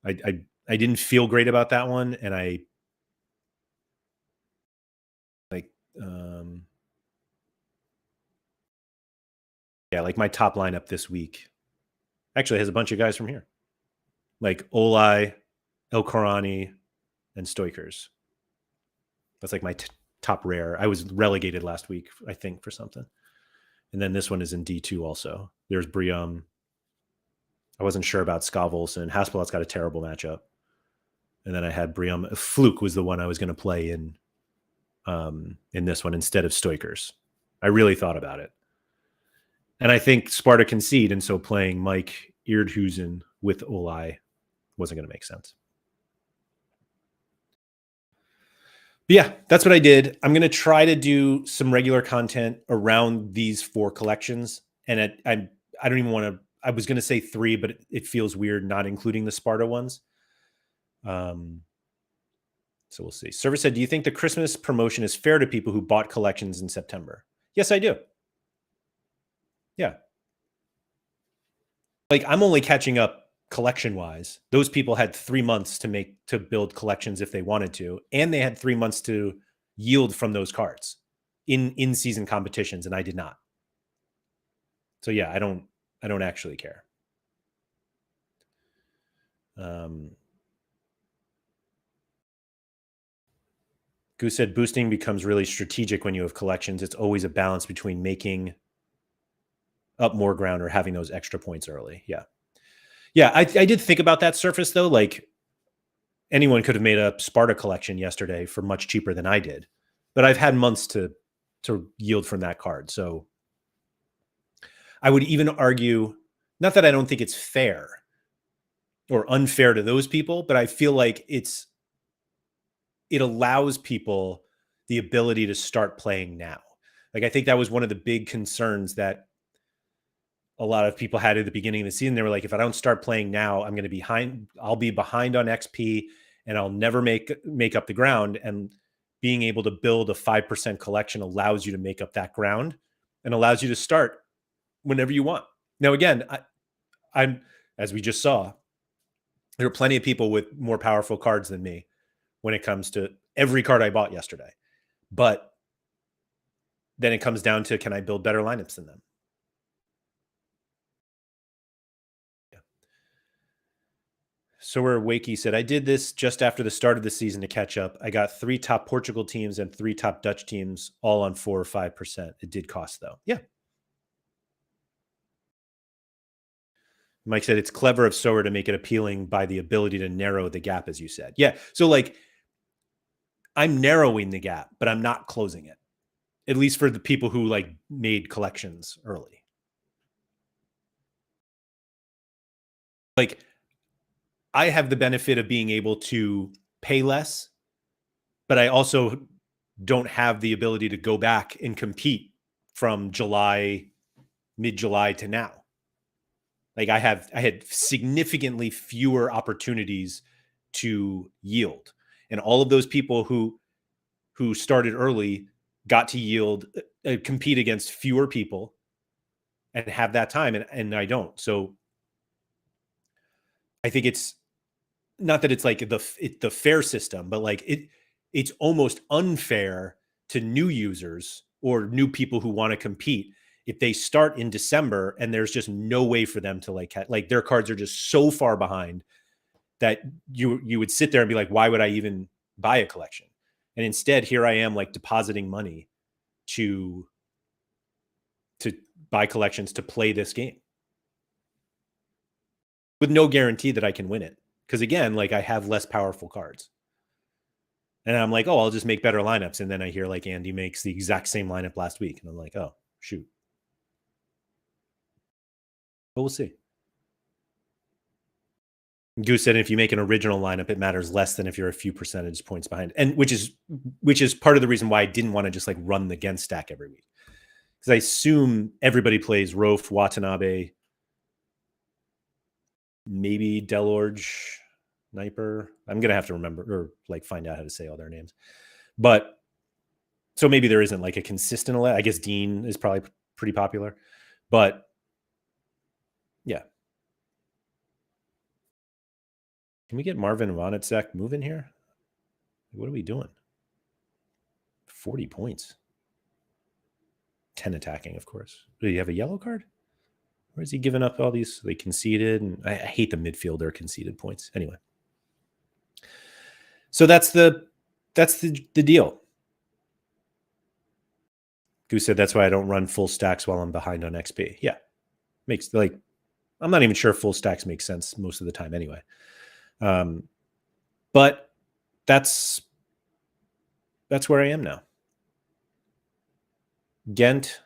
I didn't feel great about that one, and I like yeah, like my top lineup this week actually has a bunch of guys from here, like Olai, El Korani, and Stoikers. That's like my top rare. I was relegated last week, I think, for something. And then this one is in D2 also. There's Brium. I wasn't sure about Skovholsen. Haspelat's got a terrible matchup. And then I had Brium. Fluke was the one I was going to play in this one instead of Stoikers. I really thought about it. And I think Sparta concede, and so playing Mike Eerdhuizen with Olai wasn't going to make sense. But yeah, that's what I did. I'm going to try to do some regular content around these 4 collections. And I don't even want to, I was going to say 3, but it feels weird not including the Sparta ones. So we'll see. Server said, do you think the Christmas promotion is fair to people who bought collections in September? Yes, I do. Yeah. Like I'm only catching up collection wise. Those people had 3 months to build collections if they wanted to, and they had 3 months to yield from those cards in season competitions, and I did not. So yeah, I don't actually care. Goose said boosting becomes really strategic when you have collections. It's always a balance between making up more ground or having those extra points early. Yeah. Yeah, I did think about that surface though. Like anyone could have made a Sparta collection yesterday for much cheaper than I did, but I've had months to yield from that card. So I would even argue, not that I don't think it's fair or unfair to those people, but I feel like it allows people the ability to start playing now. Like I think that was one of the big concerns that a lot of people had at the beginning of the season. They were like, if I don't start playing now, I'm going to be behind. I'll be behind on XP and I'll never make up the ground. And being able to build a 5% collection allows you to make up that ground and allows you to start whenever you want. Now, again, as we just saw, there are plenty of people with more powerful cards than me when it comes to every card I bought yesterday. But then it comes down to, can I build better lineups than them? Yeah. So where Wakey said, I did this just after the start of the season to catch up. I got 3 top Portugal teams and 3 top Dutch teams, all on 4 or 5%. It did cost though. Yeah. Mike said it's clever of Sorare to make it appealing by the ability to narrow the gap, as you said. Yeah. So like, I'm narrowing the gap, but I'm not closing it. At least for the people who like made collections early. Like, I have the benefit of being able to pay less, but I also don't have the ability to go back and compete from mid-July to now. Like I had significantly fewer opportunities to yield. And all of those people who started early got to yield, compete against fewer people and have that time. And I don't. So I think it's not that it's like the fair system, but like it's almost unfair to new users or new people who want to compete if they start in December and there's just no way for them to like their cards are just so far behind that you would sit there and be like, why would I even buy a collection? And instead, here I am like depositing money to buy collections to play this game with no guarantee that I can win it. Because again, like I have less powerful cards. And I'm like, oh, I'll just make better lineups. And then I hear like Andy makes the exact same lineup last week. And I'm like, oh, shoot. But we'll see. Goose said if you make an original lineup, it matters less than if you're a few percentage points behind. And which is part of the reason why I didn't want to just like run the Gent stack every week. Because I assume everybody plays Rofe, Watanabe, maybe Delorge, Sniper. I'm gonna have to remember or like find out how to say all their names. But so maybe there isn't like a consistent. I guess Dean is probably pretty popular, but yeah. Can we get Marvin Vonnetzek moving here? What are we doing? 40 points. 10 attacking, of course. Do you have a yellow card? Or is he giving up all these? They conceded, and I hate the midfielder conceded points. Anyway. So that's the deal. Goose said that's why I don't run full stacks while I'm behind on XP. Yeah. Makes like I'm not even sure full stacks make sense most of the time anyway. But that's where I am now. Gent,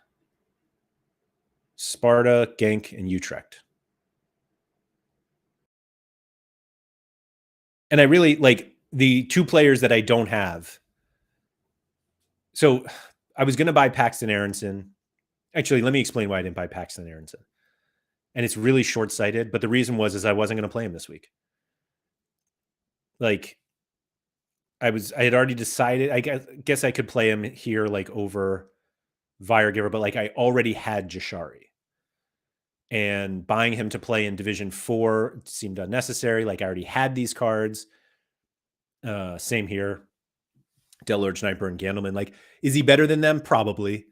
Sparta, Genk, and Utrecht. And I really like the 2 players that I don't have. So I was going to buy Paxton Aronson. Actually, let me explain why I didn't buy Paxton Aronson. And it's really short-sighted, but the reason was I wasn't going to play him this week. Like I had already decided, I guess I could play him here like over Giver, but like I already had Jashari. And buying him to play in Division 4 seemed unnecessary. Like I already had these cards. Same here. Delorge, Sniper, and Gandelman. Like, is he better than them? Probably.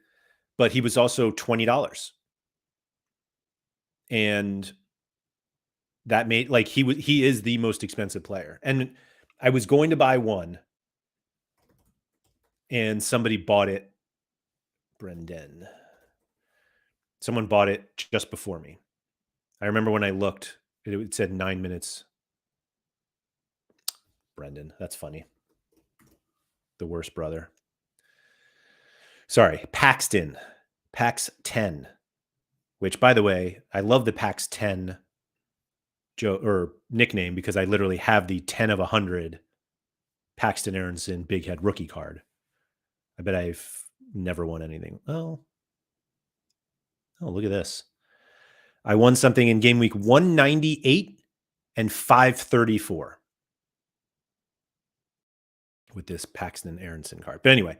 But he was also $20. And that made like he is the most expensive player. And I was going to buy one. And somebody bought it. Brendan. Someone bought it just before me. I remember when I looked, it said 9 minutes. Brendan, that's funny. The worst brother. Sorry, Paxton. Pax 10. Which, by the way, I love the Pax 10 nickname because I literally have the 10 of 100 Paxton Aronson Big Head rookie card. I bet I've never won anything. Oh, look at this. I won something in game week 198 and 534 with this Paxton Aronson card. But anyway,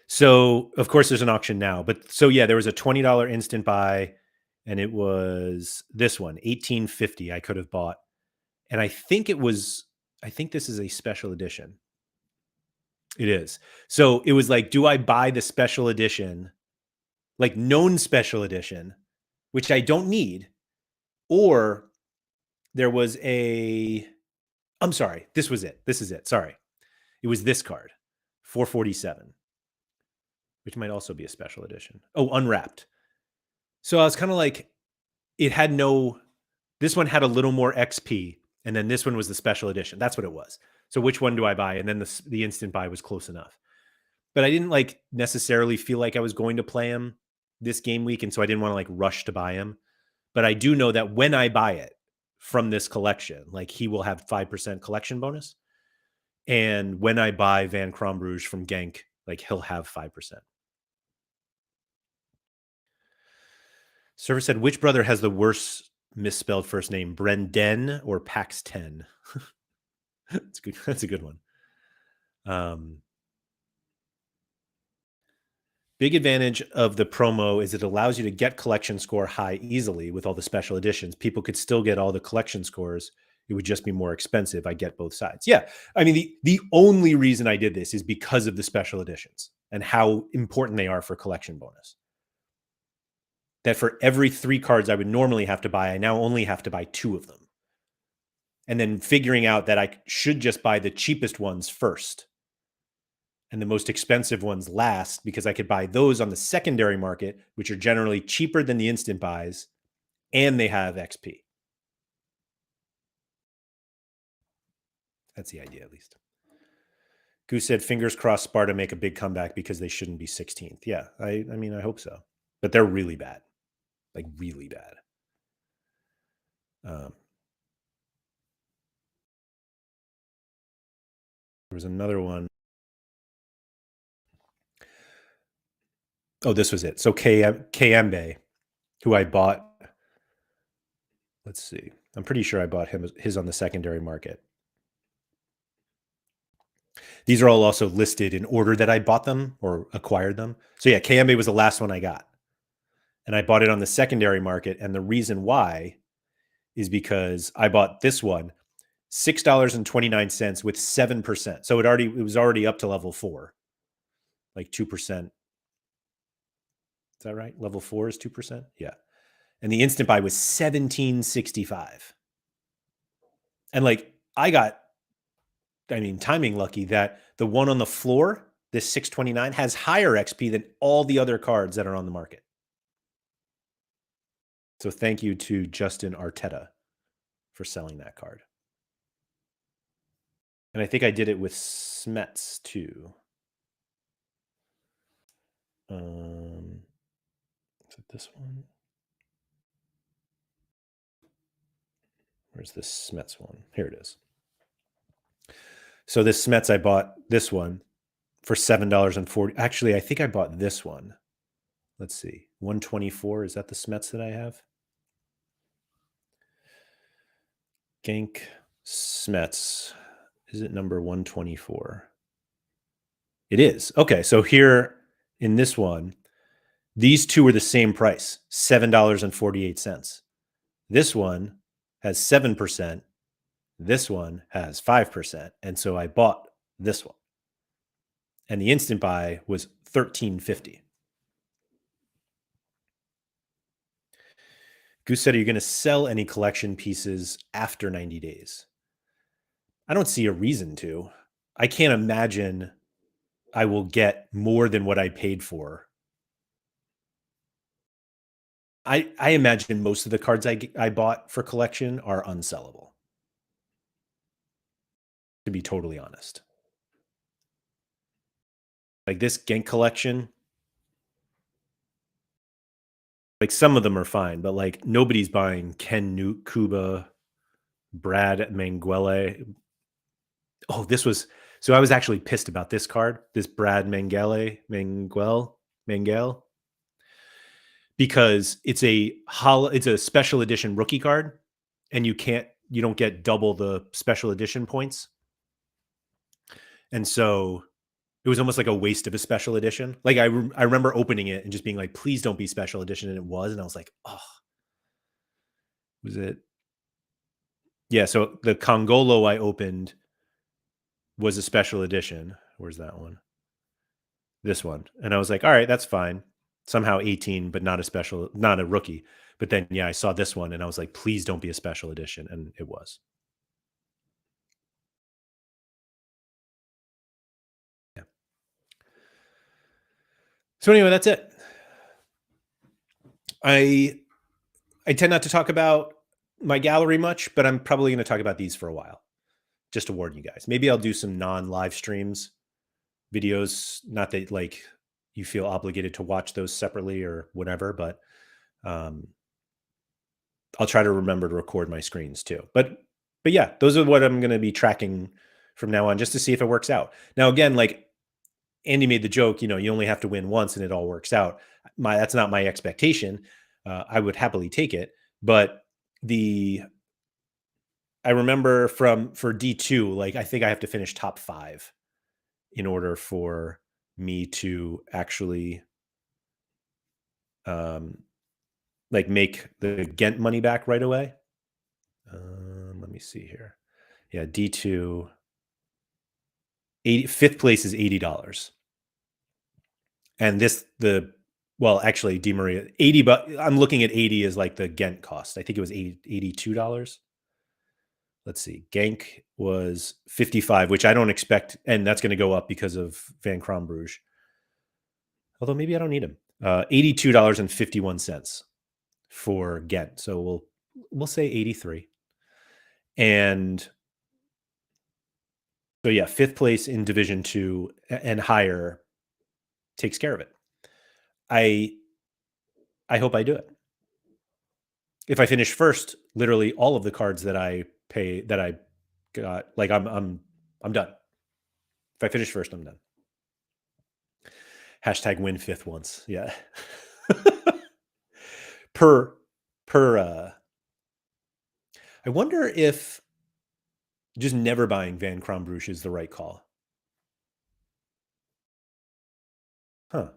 so of course there's an auction now. But so yeah, there was a $20 instant buy. And it was this one, 1850 I could have bought. And I think this is a special edition. It is. So it was like, do I buy the special edition, like known special edition, which I don't need, or there was I'm sorry, this was it. This is it. Sorry. It was this card, 447, which might also be a special edition. Oh, unwrapped. So I was kind of like, this one had a little more XP, and then this one was the special edition. That's what it was. So which one do I buy? And then the instant buy was close enough. But I didn't like necessarily feel like I was going to play him this game week, and so I didn't want to like rush to buy him. But I do know that when I buy it from this collection, like he will have 5% collection bonus. And when I buy Van Crombrugge from Genk, like he'll have 5%. Server said, which brother has the worst misspelled first name, Brendan or Pax10? That's good. That's a good one. Big advantage of the promo is it allows you to get collection score high easily with all the special editions. People could still get all the collection scores. It would just be more expensive. I get both sides. Yeah. I mean, the only reason I did this is because of the special editions and how important they are for collection bonus. That for every 3 cards I would normally have to buy, I now only have to buy 2 of them. And then figuring out that I should just buy the cheapest ones first and the most expensive ones last, because I could buy those on the secondary market, which are generally cheaper than the instant buys, and they have XP. That's the idea, at least. Goose said, fingers crossed Sparta make a big comeback because they shouldn't be 16th. Yeah, I mean, I hope so. But they're really bad. Like, really bad. There was another one. Oh, this was it. So Kayembe, who I bought. Let's see. I'm pretty sure I bought his on the secondary market. These are all also listed in order that I bought them or acquired them. So yeah, Kayembe was the last one I got. And I bought it on the secondary market. And the reason why is because I bought this one, $6.29 with 7%. So it was already up to level 4, like 2%. Is that right? Level 4 is 2%? Yeah. And the instant buy was $17.65. And like timing lucky that the one on the floor, this 629, has higher XP than all the other cards that are on the market. So thank you to Justin Arteta for selling that card. And I think I did it with Smets too. Is it this one? Where's this Smets one? Here it is. So this Smets, I bought this one for $7.40. Actually, I think I bought this one. Let's see. 124. Is that the Smets that I have? Genk Smets. Is it number 124? It is. Okay. So here in this one, these two are the same price, $7.48. This one has 7%. This one has 5%. And so I bought this one. And the instant buy was $13.50. Goose said, are you going to sell any collection pieces after 90 days? I don't see a reason to. I can't imagine I will get more than what I paid for. I imagine most of the cards I bought for collection are unsellable, to be totally honest. Like this Genk collection, like some of them are fine, but like nobody's buying Ken Newt, Kuba, Brad Manguele. Oh, so I was actually pissed about this card, this Brad Manguel, because it's a special edition rookie card, and you don't get double the special edition points. And so it was almost like a waste of a special edition. Like I remember opening it and just being like, please don't be special edition. And it was. And I was like, oh, Was it? Yeah, so the Congolo I opened was a special edition. Where's that one? This one. And I was like, all right, that's fine. Somehow 18, but not a special, not a rookie. But then, yeah, I saw this one and I was like, please don't be a special edition. And it was. Yeah. So anyway, that's it. I tend not to talk about my gallery much, but I'm probably going to talk about these for a while, just to warn you guys. Maybe I'll do some non-live streams videos. Not that like you feel obligated to watch those separately or whatever, but um, I'll try to remember to record my screens too. But yeah, those are what I'm going to be tracking from now on, just to see if it works out. Now, again, like Andy made the joke, you only have to win once and it all works out. That's not my expectation. I would happily take it, but I remember for D2, like I think I have to finish top 5 in order for me to actually like make the Gent money back right away. Let me see here. Yeah, D2, 5th place is $80. And actually, Di Maria, 80, but I'm looking at 80 as like the Gent cost. I think it was $82. Let's see. Genk was 55, which I don't expect, and that's going to go up because of Van Crombrugge. Although maybe I don't need him. $82.51 for Gent. So we'll say 83. And so yeah, 5th place in Division 2 and higher takes care of it. I hope I do it. If I finish first, literally all of the cards that I got, like I'm done. If I finish first, I'm done. Hashtag win 5th once. Yeah. I wonder if just never buying Van Crombrugge is the right call. Huh.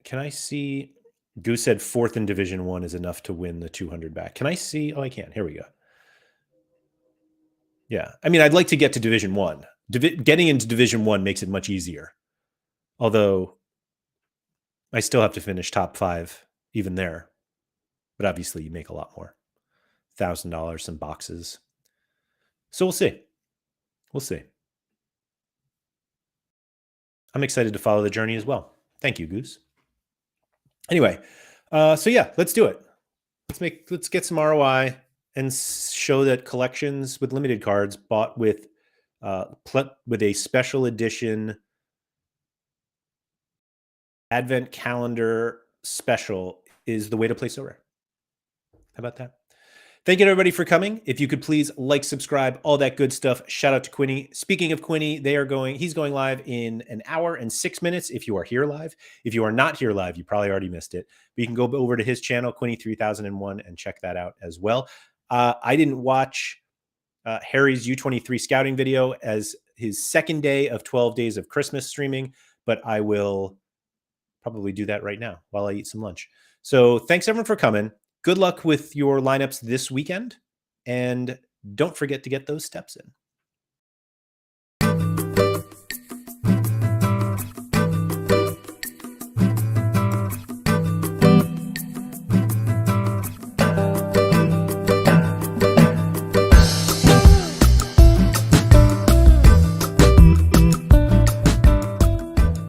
Can I see? Goose said 4th in Division 1 is enough to win the 200 back. Can I see? Oh, I can. Here we go. Yeah. I mean, I'd like to get to Division 1. Getting into Division 1 makes it much easier. Although I still have to finish top 5 even there. But obviously you make a lot more. $1,000, some boxes. So we'll see. We'll see. I'm excited to follow the journey as well. Thank you, Goose. Anyway, so yeah, let's do it. Let's get some ROI and show that collections with limited cards bought with a special edition advent calendar special is the way to play Sorare. How about that? Thank you everybody for coming. If you could please like, subscribe, all that good stuff. Shout out to Quinny. Speaking of Quinny, he's going live in an hour and 6 minutes if you are here live. If you are not here live, you probably already missed it. But you can go over to his channel, Quinny 3001, and check that out as well. I didn't watch Harry's U23 scouting video as his second day of 12 days of Christmas streaming, but I will probably do that right now while I eat some lunch. So thanks everyone for coming. Good luck with your lineups this weekend, and don't forget to get those steps in.